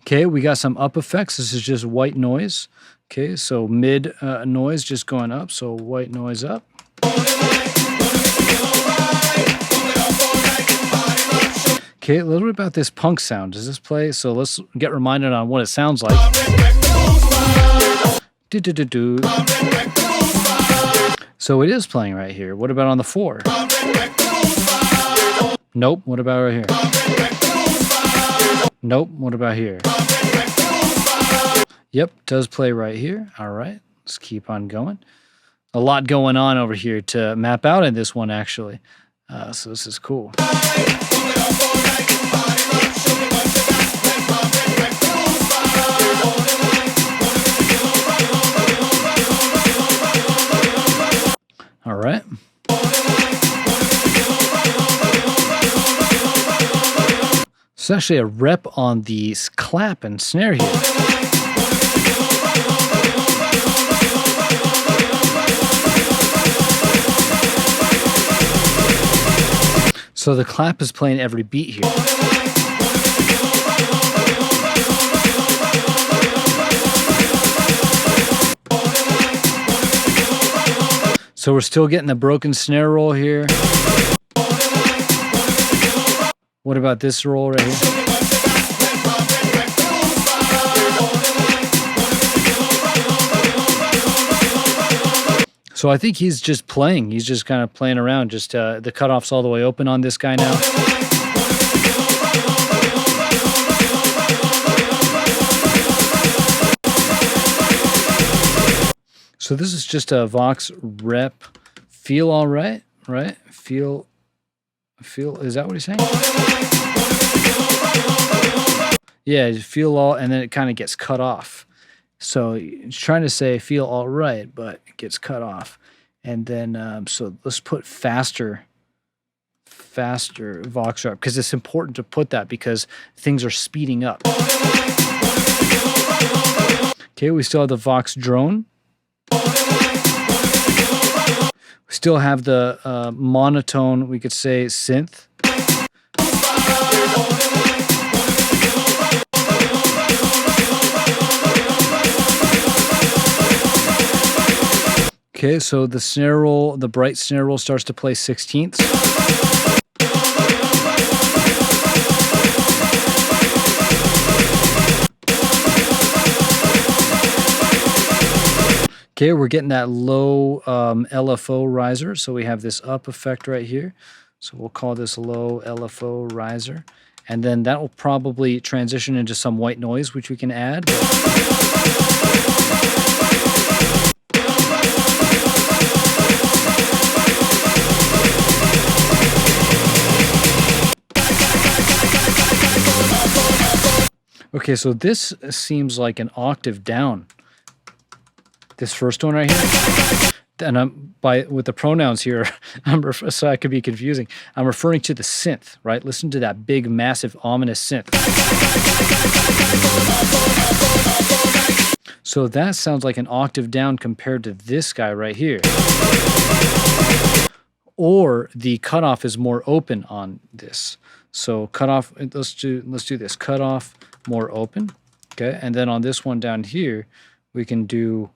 Okay, we got some up effects. This is just white noise. Okay, so mid noise just going up, so white noise up. Okay, a little bit about this punk sound. Does this play? So let's get reminded on what it sounds like. So it is playing right here. What about on the 4? Nope. What about right here? Nope. What about here? Yep, does play right here. All right, let's keep on going. A lot going on over here to map out in this one, actually. So this is cool. It's actually a rep on the clap and snare here. So the clap is playing every beat here. So we're still getting the broken snare roll here. What about this roll right here? So I think he's just playing. He's just kind of playing around. Just the cutoff's all the way open on this guy now. So this is just a Vox rep. Feel all right, right? Feel, is that what he's saying? Yeah, feel all, and then it kind of gets cut off. So it's trying to say feel all right, but it gets cut off. And then, so let's put faster Vox rep, because it's important to put that because things are speeding up. Okay, we still have the Vox drone. We still have the monotone, we could say, synth. Okay, so the snare roll, the bright snare roll starts to play 16ths. Okay, we're getting that low LFO riser. So we have this up effect right here. So we'll call this low LFO riser. And then that will probably transition into some white noise, which we can add. Okay, so this seems like an octave down. This first one right here, and with the pronouns here, so I could be confusing. I'm referring to the synth, right? Listen to that big, massive, ominous synth. So that sounds like an octave down compared to this guy right here. Or the cutoff is more open on this. So cutoff. Let's do this. Cutoff more open. Okay, and then on this one down here, we can do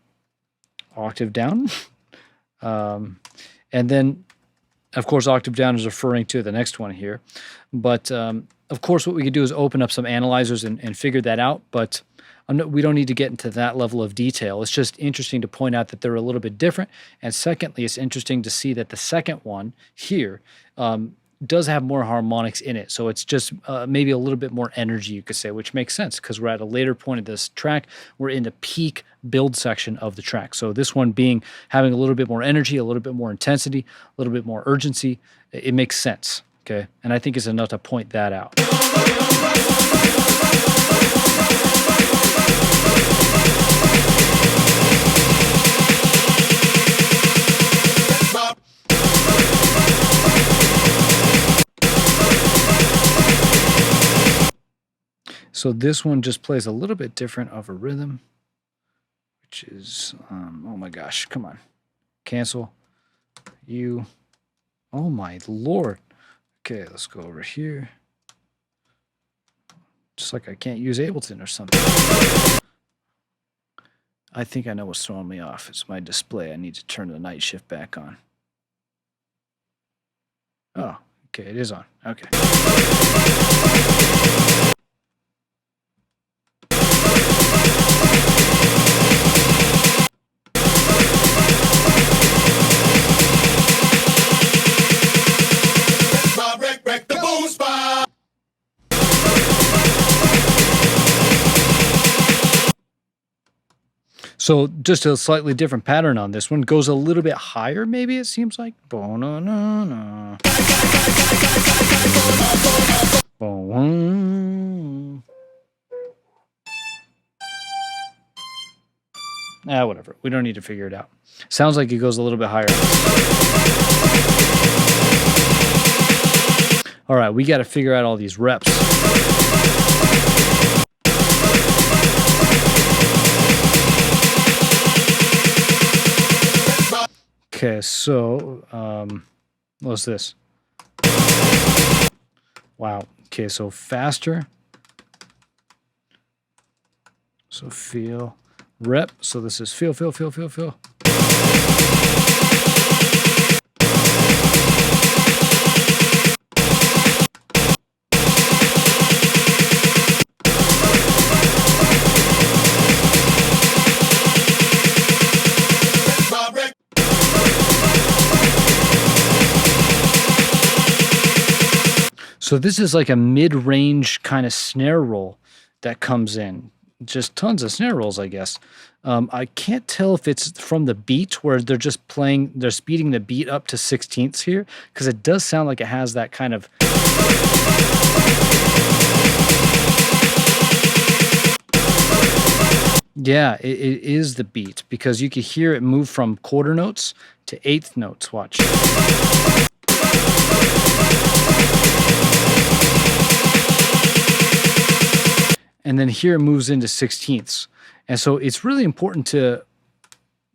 octave down. And then, of course, octave down is referring to the next one here. But, of course, what we could do is open up some analyzers and figure that out. But we don't need to get into that level of detail. It's just interesting to point out that they're a little bit different. And secondly, it's interesting to see that the second one here does have more harmonics in it. So it's just maybe a little bit more energy, you could say, which makes sense because we're at a later point of this track. We're in the peak build section of the track. So this one having a little bit more energy, a little bit more intensity, a little bit more urgency, it makes sense, okay? And I think it's enough to point that out. So this one just plays a little bit different of a rhythm, which is, oh my gosh, come on. Cancel. Oh my Lord. Okay, let's go over here. Just like I can't use Ableton or something. I think I know what's throwing me off. It's my display. I need to turn the night shift back on. Oh, okay, it is on. Okay. So just a slightly different pattern on this one. Goes a little bit higher, maybe it seems like. Bo-na-na-na. Bo-na. Whatever. We don't need to figure it out. Sounds like it goes a little bit higher. All right, we got to figure out all these reps. Okay, so what's this? Wow. Okay, so faster. So feel, rep. So this is feel. So this is like a mid-range kind of snare roll that comes in. Just tons of snare rolls, I guess. I can't tell if it's from the beat where they're just playing, they're speeding the beat up to 16ths here, because it does sound like it has that kind of... Yeah, it is the beat, because you could hear it move from quarter notes to eighth notes. Watch. And then here it moves into 16ths. And so it's really important to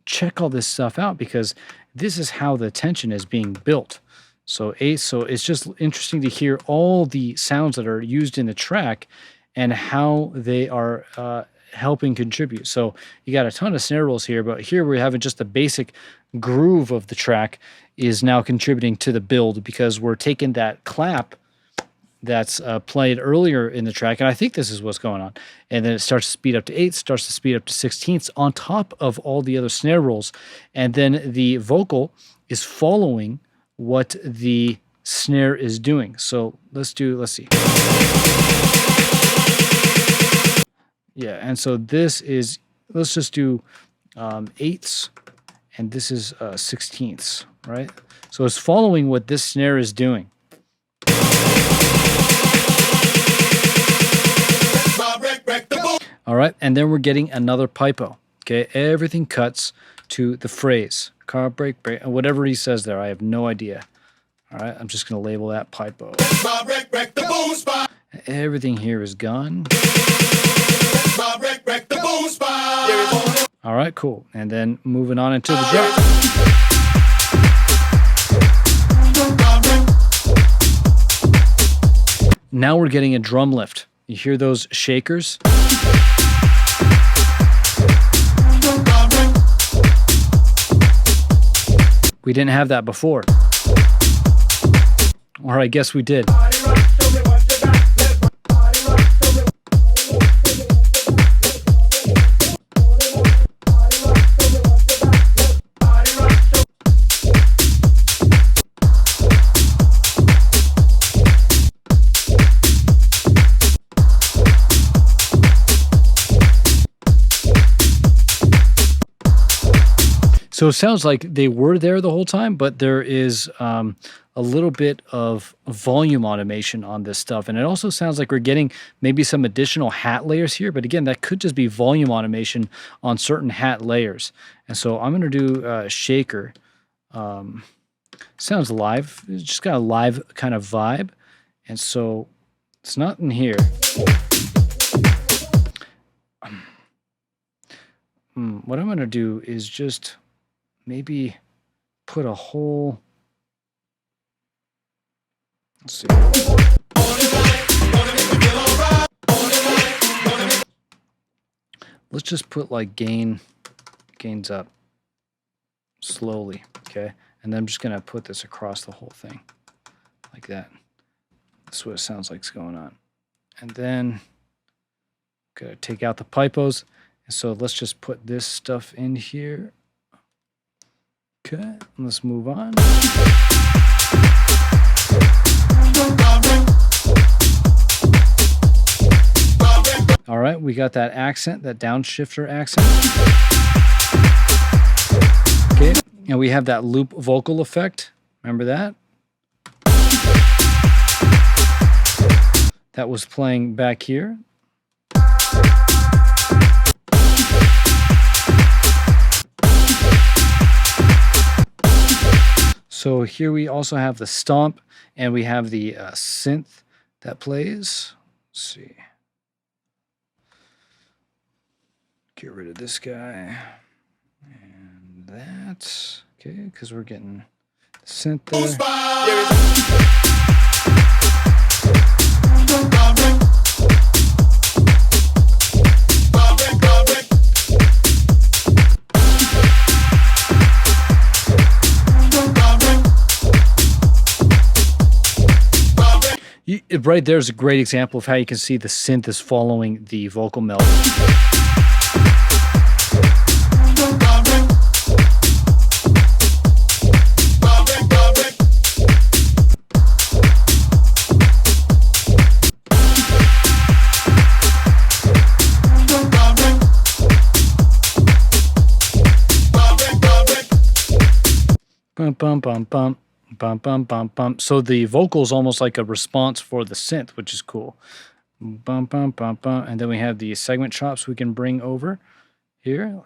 check all this stuff out, because this is how the tension is being built. So eighth, so it's just interesting to hear all the sounds that are used in the track and how they are helping contribute. So you got a ton of snare rolls here, but here we're having just the basic groove of the track is now contributing to the build, because we're taking that clap that's played earlier in the track, and I think this is what's going on. And then it starts to speed up to eighths, starts to speed up to 16ths on top of all the other snare rolls. And then the vocal is following what the snare is doing. So let's see. Yeah, and so this is, let's just do eighths, and this is 16ths, right? So it's following what this snare is doing. All right, and then we're getting another pipo. Okay, everything cuts to the phrase. Car brake, whatever he says there, I have no idea. All right, I'm just going to label that pipo. Everything here is gone. All right, cool. And then moving on into the drop. Now we're getting a drum lift. You hear those shakers? We didn't have that before. Or I guess we did. So it sounds like they were there the whole time, but there is a little bit of volume automation on this stuff. And it also sounds like we're getting maybe some additional hat layers here. But again, that could just be volume automation on certain hat layers. And so I'm going to do shaker. Sounds live. It's just got a live kind of vibe. And so it's not in here. What I'm going to do is just... maybe put a whole, let's see. Let's just put like gains up slowly, okay? And then I'm just gonna put this across the whole thing like that. That's what it sounds like is going on. And then gotta take out the pipos. And so let's just put this stuff in here. Okay, let's move on. All right, we got that accent, that downshifter accent. Okay, and we have that loop vocal effect. Remember that? That was playing back here. So here we also have the stomp, and we have the synth that plays. Let's see. Get rid of this guy and that. Okay, because we're getting the synth there. Right there's a great example of how you can see the synth is following the vocal melody. Bum, bum, bum, bum. Bum, bum, bum, bum. So the vocal is almost like a response for the synth, which is cool. Bum, bum, bum, bum. And then we have the segment chops we can bring over here.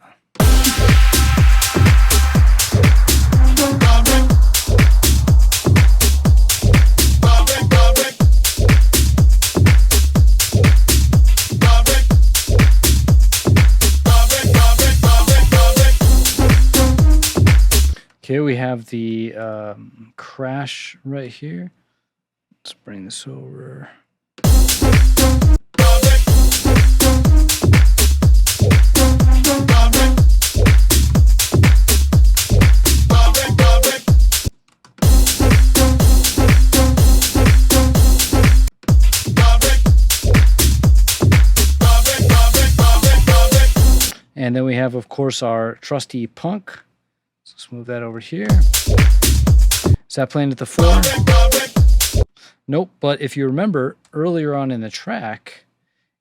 Okay, we have the crash right here. Let's bring this over. And then we have, of course, our trusty punk. Let's move that over here. Is that playing at the 4? Nope, but if you remember earlier on in the track,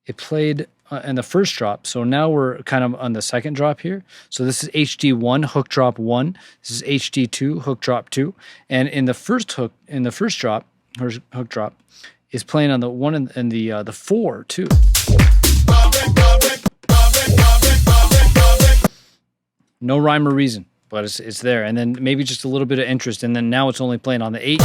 it played in the first drop. So now we're kind of on the second drop here. So this is HD1, hook drop 1. This is HD2, hook drop 2. And in the first drop, hook drop is playing on the 1 and the 4 too. No rhyme or reason, but it's there. And then maybe just a little bit of interest. And then now it's only playing on the 8.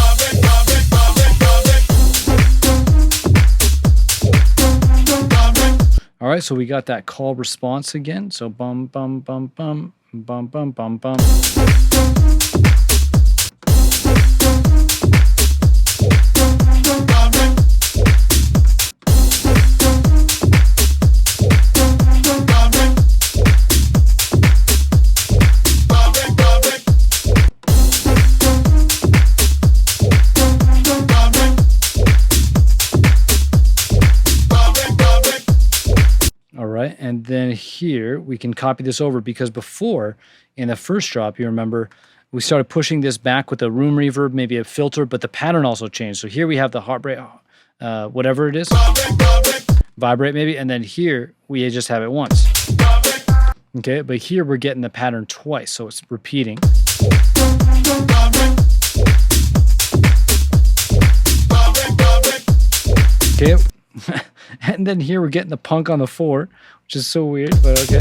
All right, so we got that call response again. So bum, bum, bum, bum, bum, bum, bum, bum. And then here we can copy this over, because before in the first drop, you remember we started pushing this back with a room reverb, maybe a filter, but the pattern also changed. So here we have the heartbreak, whatever it is, vibrate maybe, and then here we just have it once. Okay, but here we're getting the pattern twice, so it's repeating. Okay. And then here we're getting the punk on the 4, which is so weird, but okay.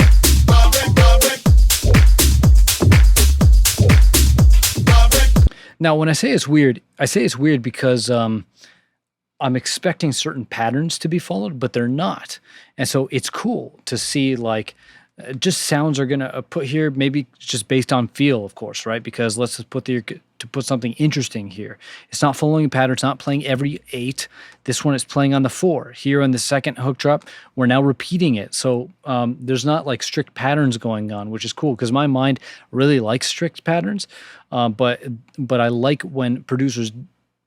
Now, when I say it's weird because I'm expecting certain patterns to be followed, but they're not. And so it's cool to see, like, just sounds are going to put here, maybe just based on feel, of course, right? Because let's just put something interesting here. It's not following a pattern. It's not playing every 8. This one is playing on the 4. Here on the second hook drop, we're now repeating it. So there's not like strict patterns going on, which is cool because my mind really likes strict patterns. But I like when producers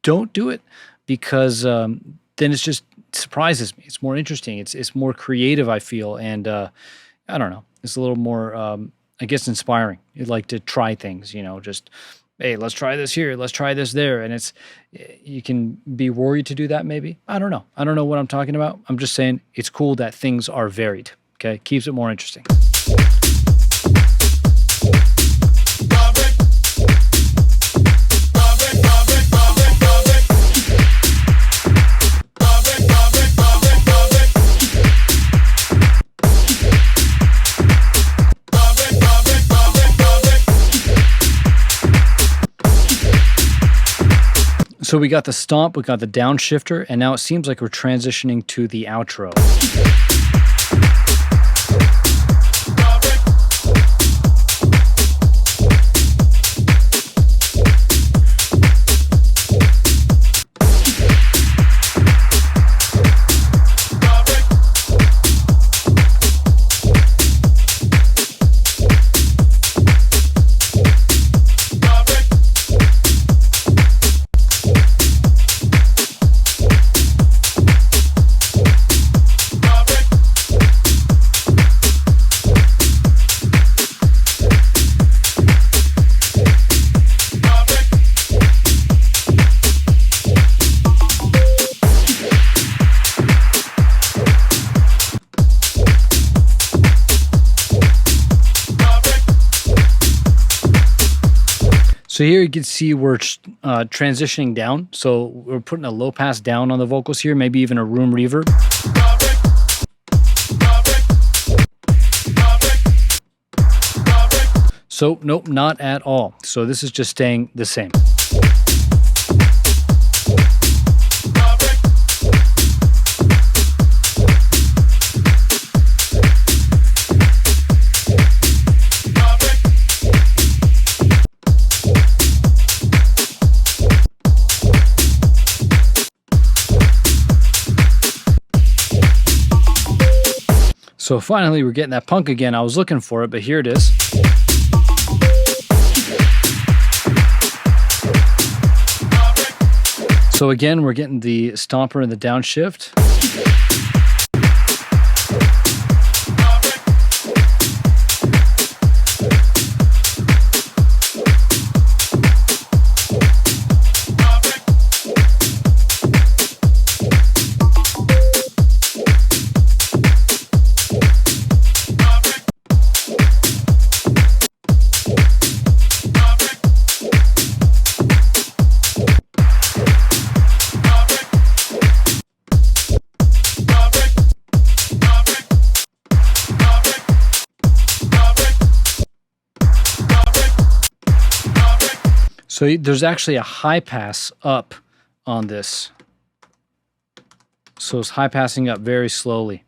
don't do it, because then it's just surprises me. It's more interesting. It's more creative, I feel. And I don't know. It's a little more, I guess, inspiring. You'd like to try things, you know, just, hey, let's try this here. Let's try this there. And you can be worried to do that maybe. I don't know. I don't know what I'm talking about. I'm just saying it's cool that things are varied. Okay. Keeps it more interesting. So we got the stomp, we got the downshifter, and now it seems like we're transitioning to the outro. So here you can see we're transitioning down. So we're putting a low pass down on the vocals here, maybe even a room reverb. So nope, not at all. So this is just staying the same. So finally, we're getting that punk again. I was looking for it, but here it is. So again, we're getting the stomper and the downshift. So there's actually a high pass up on this. So it's high passing up very slowly.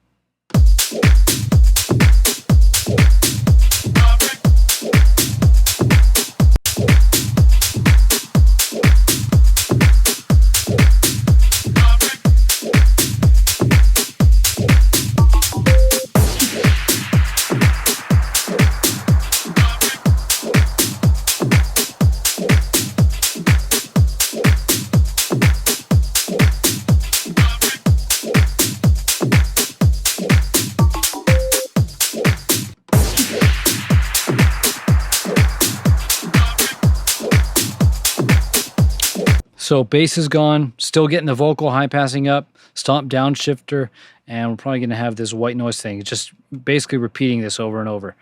So bass is gone, still getting the vocal high passing up, stomp downshifter, and we're probably going to have this white noise thing. Just basically repeating this over and over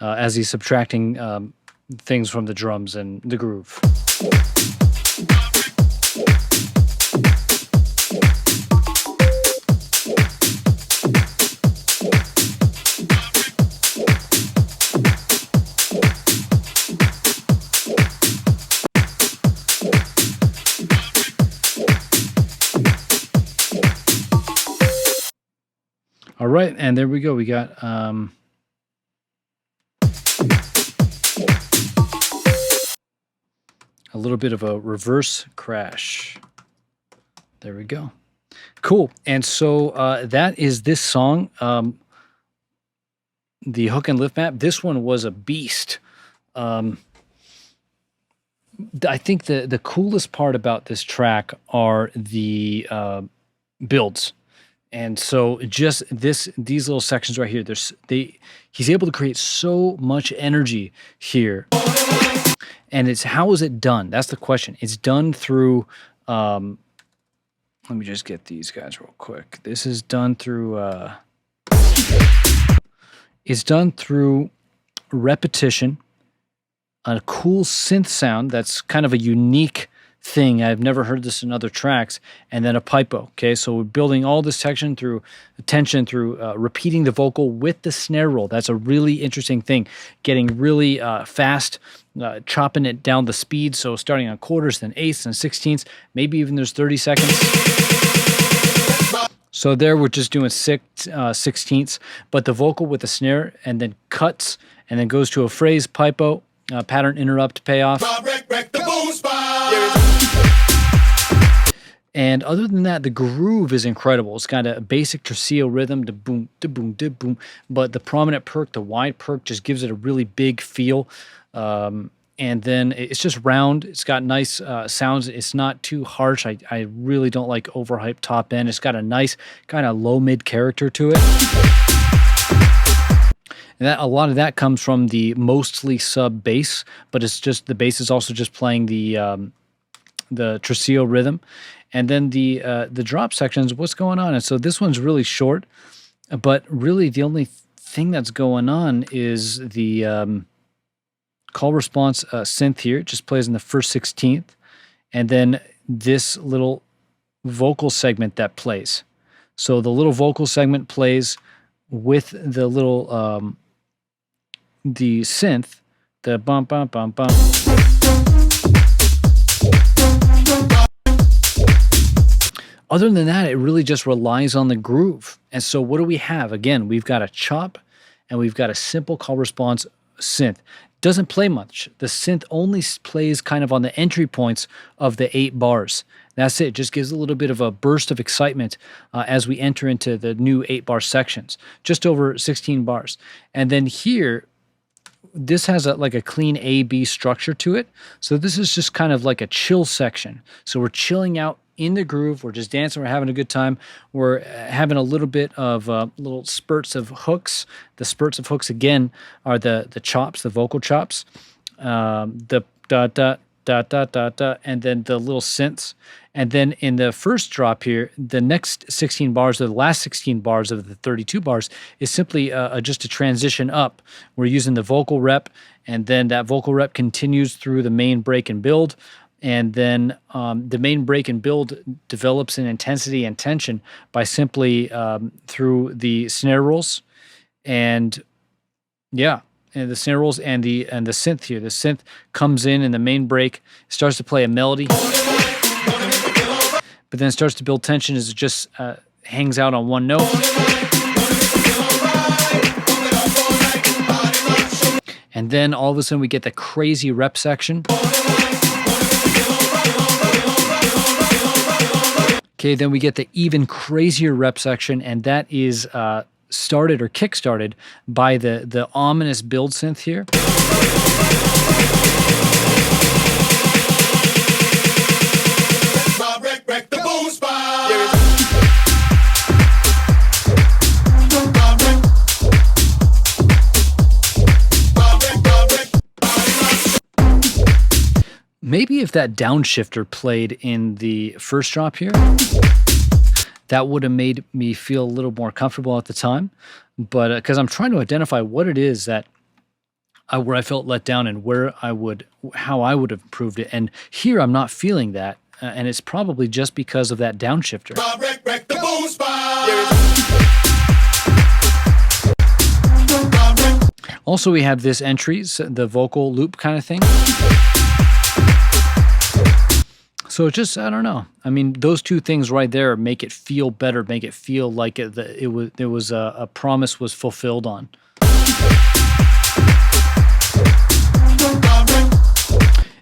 as he's subtracting things from the drums and the groove. All right, and there we go. We got a little bit of a reverse crash. There we go. Cool. And so that is this song, the hook and lift map. This one was a beast. I think the coolest part about this track are the builds. And so just these little sections right here, he's able to create so much energy here. And it's, how is it done? That's the question. It's done through, let me just get these guys real quick. This is done through, it's done through repetition, a cool synth sound that's kind of a unique thing. I've never heard this in other tracks, and then a pipo. Okay, so we're building all this tension through repeating the vocal with the snare roll. That's a really interesting thing. Getting really fast, chopping it down the speed. So starting on quarters, then eighths and sixteenths. Maybe even there's 30 seconds. So there we're just doing sixteenths, but the vocal with the snare and then cuts and then goes to a phrase, pipo, pattern interrupt, payoff. And other than that, the groove is incredible. It's got a basic tercio rhythm, da boom, da boom, da boom. But the prominent perk, the wide perk, just gives it a really big feel. And then it's just round. It's got nice sounds. It's not too harsh. I really don't like overhyped top end. It's got a nice kind of low mid character to it. And a lot of that comes from the mostly sub bass, but it's just the bass is also just playing the tercio rhythm. And then the drop sections, what's going on? And so this one's really short, but really the only thing that's going on is the call response synth here. It just plays in the first 16th. And then this little vocal segment that plays. So the little vocal segment plays with the little, the synth, the bum, bum, bum, bum. Other than that, it really just relies on the groove. And so what do we have? Again, we've got a chop and we've got a simple call response synth. Doesn't play much. The synth only plays kind of on the entry points of the 8 bars. That's it. Just gives a little bit of a burst of excitement as we enter into the new 8-bar sections, just over 16 bars. And then here, this has like a clean A-B structure to it. So this is just kind of like a chill section. So we're chilling out in the groove. We're just dancing. We're having a good time. We're having a little bit of little spurts of hooks. The spurts of hooks, again, are the chops, the vocal chops, the da-da, da-da-da-da, and then the little synths. And then in the first drop here, the next 16 bars, or the last 16 bars of the 32 bars, is simply just a transition up. We're using the vocal rep, and then that vocal rep continues through the main break and build. And then the main break and build develops in intensity and tension by simply through the snare rolls, and yeah, and the snare rolls and the synth here. The synth comes in the main break, starts to play a melody, but then starts to build tension as it just hangs out on one note. And then all of a sudden we get the crazy rep section. Okay, then we get the even crazier rep section, and that is started or kick-started by the ominous build synth here. Maybe if that downshifter played in the first drop here, that would have made me feel a little more comfortable at the time. But because I'm trying to identify what it is that where I felt let down and how I would have improved it. And here I'm not feeling that, and it's probably just because of that downshifter. Also, we have this entries, the vocal loop kind of thing. So it's just, I don't know. I mean, those two things right there make it feel better, make it feel like there was a promise was fulfilled on.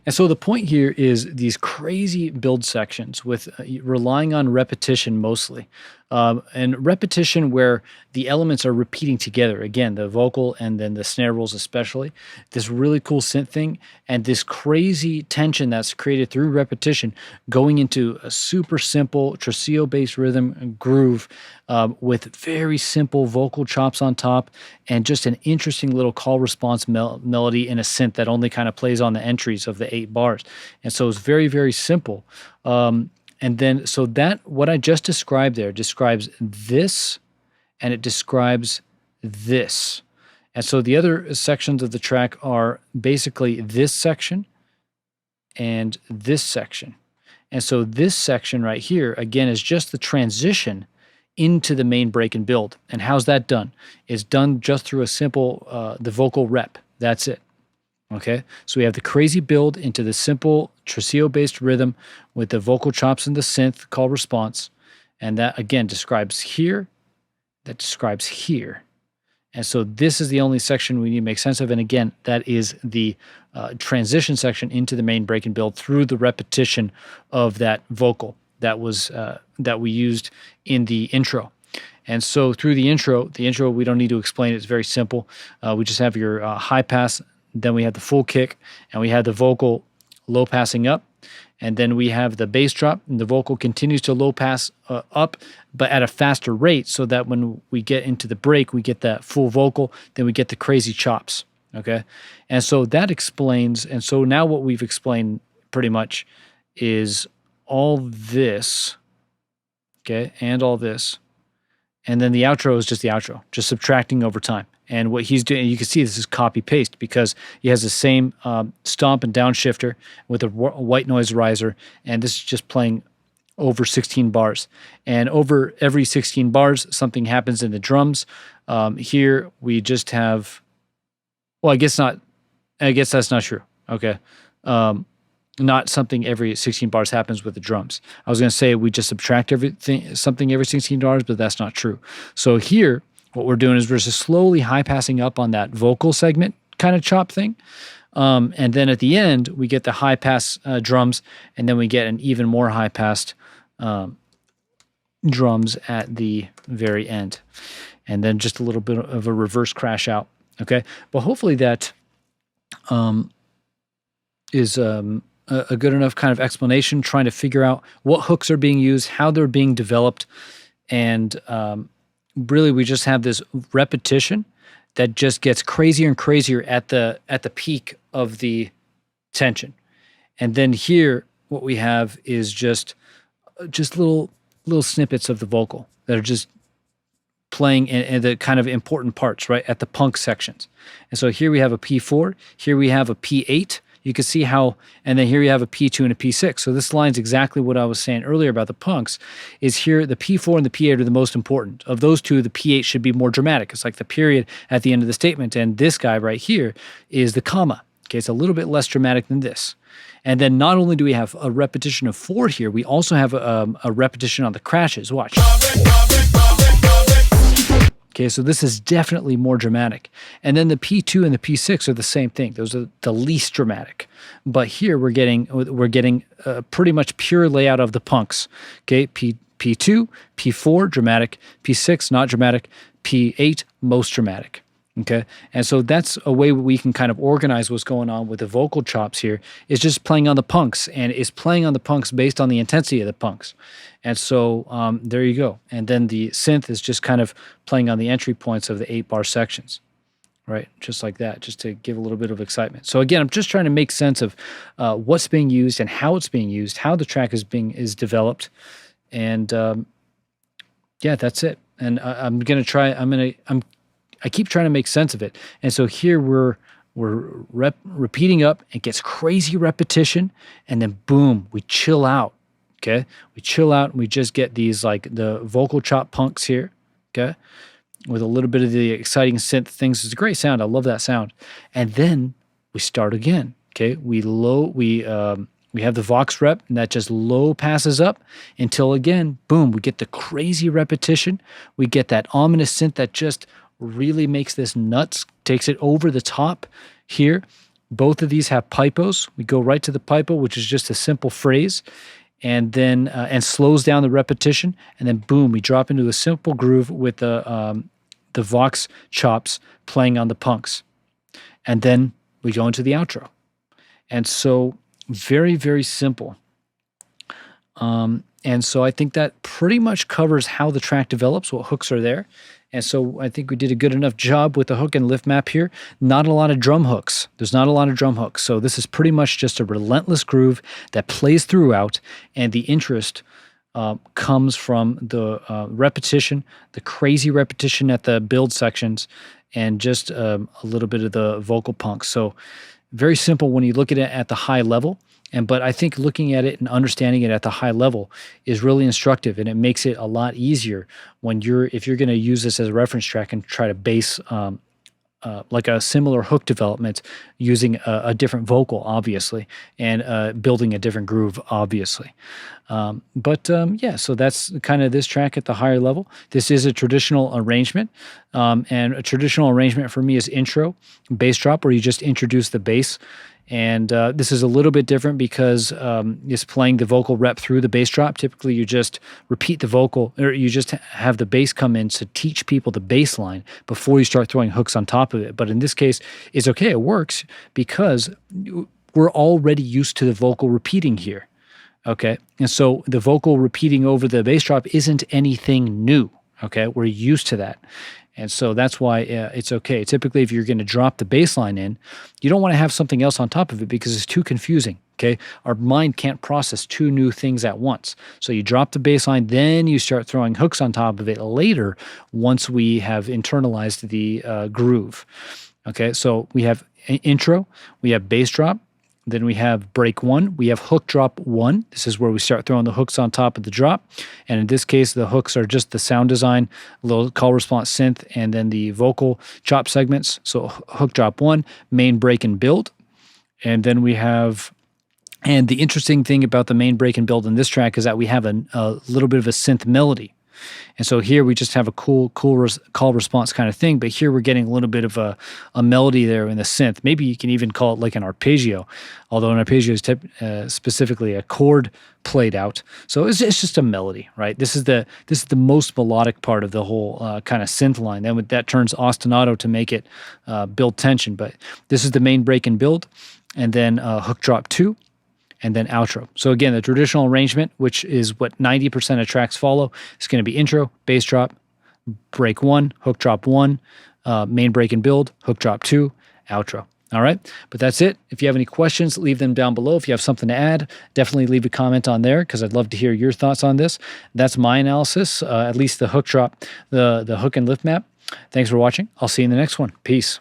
And so the point here is these crazy build sections with relying on repetition mostly. And repetition where the elements are repeating together. Again, the vocal and then the snare rolls especially. This really cool synth thing and this crazy tension that's created through repetition going into a super simple tresillo-based rhythm groove with very simple vocal chops on top and just an interesting little call response melody in a synth that only kind of plays on the entries of the 8 bars. And so it's very, very simple. And then, so that, what I just described there describes this, and it describes this. And so the other sections of the track are basically this section and this section. And so this section right here, again, is just the transition into the main break and build. And how's that done? It's done just through a simple, the vocal rep. That's it. Okay, so we have the crazy build into the simple tresillo-based rhythm with the vocal chops and the synth call response. And that, again, describes here, that describes here. And so this is the only section we need to make sense of. And again, that is the transition section into the main break and build through the repetition of that vocal that was that we used in the intro. And so through the intro we don't need to explain it. It's very simple. We just have your high pass. Then we have the full kick, and we have the vocal low passing up, and then we have the bass drop, and the vocal continues to low pass up, but at a faster rate, so that when we get into the break, we get that full vocal, then we get the crazy chops, okay? And so that explains, and so now what we've explained pretty much is all this, okay, and all this, and then the outro is just the outro, just subtracting over time. And what he's doing, you can see this is copy paste because he has the same stomp and downshifter with a white noise riser, and this is just playing over 16 bars. And over every 16 bars, something happens in the drums. Here we just have, well, I guess that's not true. Okay. Not something every 16 bars happens with the drums. I was going to say we just subtract something every 16 bars, but that's not true. So here, what we're doing is we're just slowly high passing up on that vocal segment kind of chop thing. And then at the end, we get the high pass drums, and then we get an even more high passed drums at the very end. And then just a little bit of a reverse crash out. Okay. But hopefully that is a good enough kind of explanation, trying to figure out what hooks are being used, how they're being developed. And really we just have this repetition that just gets crazier and crazier at the peak of the tension. And then here, what we have is just little snippets of the vocal that are just playing in the kind of important parts, right, at the punk sections. And so here we have a P4, here we have a P8. You can see how, and then here you have a P2 and a P6. So this line's exactly what I was saying earlier about the punks, is here the P4 and the P8 are the most important. Of those two, the P8 should be more dramatic. It's like the period at the end of the statement. And this guy right here is the comma. Okay, it's a little bit less dramatic than this. And then not only do we have a repetition of 4 here, we also have a repetition on the crashes. Watch. Okay, so this is definitely more dramatic. And then the P2 and the P6 are the same thing. Those are the least dramatic. But here we're getting pretty much pure layout of the punks. Okay, P2, P4, dramatic. P6, not dramatic. P8, most dramatic. Okay, and so that's a way we can kind of organize what's going on with the vocal chops here, is just playing on the punks, and is playing on the punks based on the intensity of the punks. And so there you go. And then the synth is just kind of playing on the entry points of the 8-bar sections, right? Just like that, just to give a little bit of excitement. So again, I'm just trying to make sense of what's being used and how it's being used, how the track is developed, and yeah, that's it. And I keep trying to make sense of it. And so here we're repeating up. It gets crazy repetition, and then boom, we chill out. Okay, we chill out, and we just get these like the vocal chop punks here. Okay, with a little bit of the exciting synth things. It's a great sound. I love that sound. And then we start again. Okay, we have the Vox rep, and that just low passes up until again, boom, we get the crazy repetition. We get that ominous synth that just really makes this nuts, takes it over the top here. Both of these have pipos. We go right to the pipo, which is just a simple phrase, and then and slows down the repetition, and then boom, we drop into a simple groove with the Vox chops playing on the punks, and then we go into the outro. And so very, very simple. And so I think that pretty much covers how the track develops, what hooks are there. And so I think we did a good enough job with the hook and lift map here. Not a lot of drum hooks. There's not a lot of drum hooks. So this is pretty much just a relentless groove that plays throughout, and the interest comes from the repetition, the crazy repetition at the build sections, and just a little bit of the vocal punk. So very simple when you look at it at the high level. But I think looking at it and understanding it at the high level is really instructive, and it makes it a lot easier when if you're going to use this as a reference track and try to base like a similar hook development using a different vocal, obviously, and building a different groove, obviously. Yeah, so that's kind of this track at the higher level. This is a traditional arrangement, and a traditional arrangement for me is intro, bass drop, where you just introduce the bass. And this is a little bit different because it's playing the vocal rep through the bass drop. Typically, you just repeat the vocal, or you just have the bass come in to teach people the bass line before you start throwing hooks on top of it. But in this case, it's okay. It works because we're already used to the vocal repeating here. Okay, and so the vocal repeating over the bass drop isn't anything new. Okay, we're used to that. And so that's why it's okay. Typically, if you're going to drop the bass line in, you don't want to have something else on top of it because it's too confusing. Okay. Our mind can't process two new things at once. So you drop the bass line, then you start throwing hooks on top of it later once we have internalized the groove. Okay. So we have intro, we have bass drop, then we have break one, we have hook drop one. This is where we start throwing the hooks on top of the drop. And in this case, the hooks are just the sound design, a little call response synth, and then the vocal chop segments. So hook drop one, main break and build. And then we have, and the interesting thing about the main break and build in this track is that we have a little bit of a synth melody. And so here we just have a cool call response kind of thing, but here we're getting a little bit of a melody there in the synth. Maybe you can even call it like an arpeggio, although an arpeggio is specifically a chord played out. So it's just a melody, right? This is the most melodic part of the whole kind of synth line. Then that turns ostinato to make it build tension. But this is the main break and build, and then hook drop two, and then outro. So again, the traditional arrangement, which is what 90% of tracks follow, is going to be intro, bass drop, break one, hook drop one, main break and build, hook drop two, outro. All right, but that's it. If you have any questions, leave them down below. If you have something to add, definitely leave a comment on there because I'd love to hear your thoughts on this. That's my analysis, at least the hook drop, the hook and lift map. Thanks for watching. I'll see you in the next one. Peace.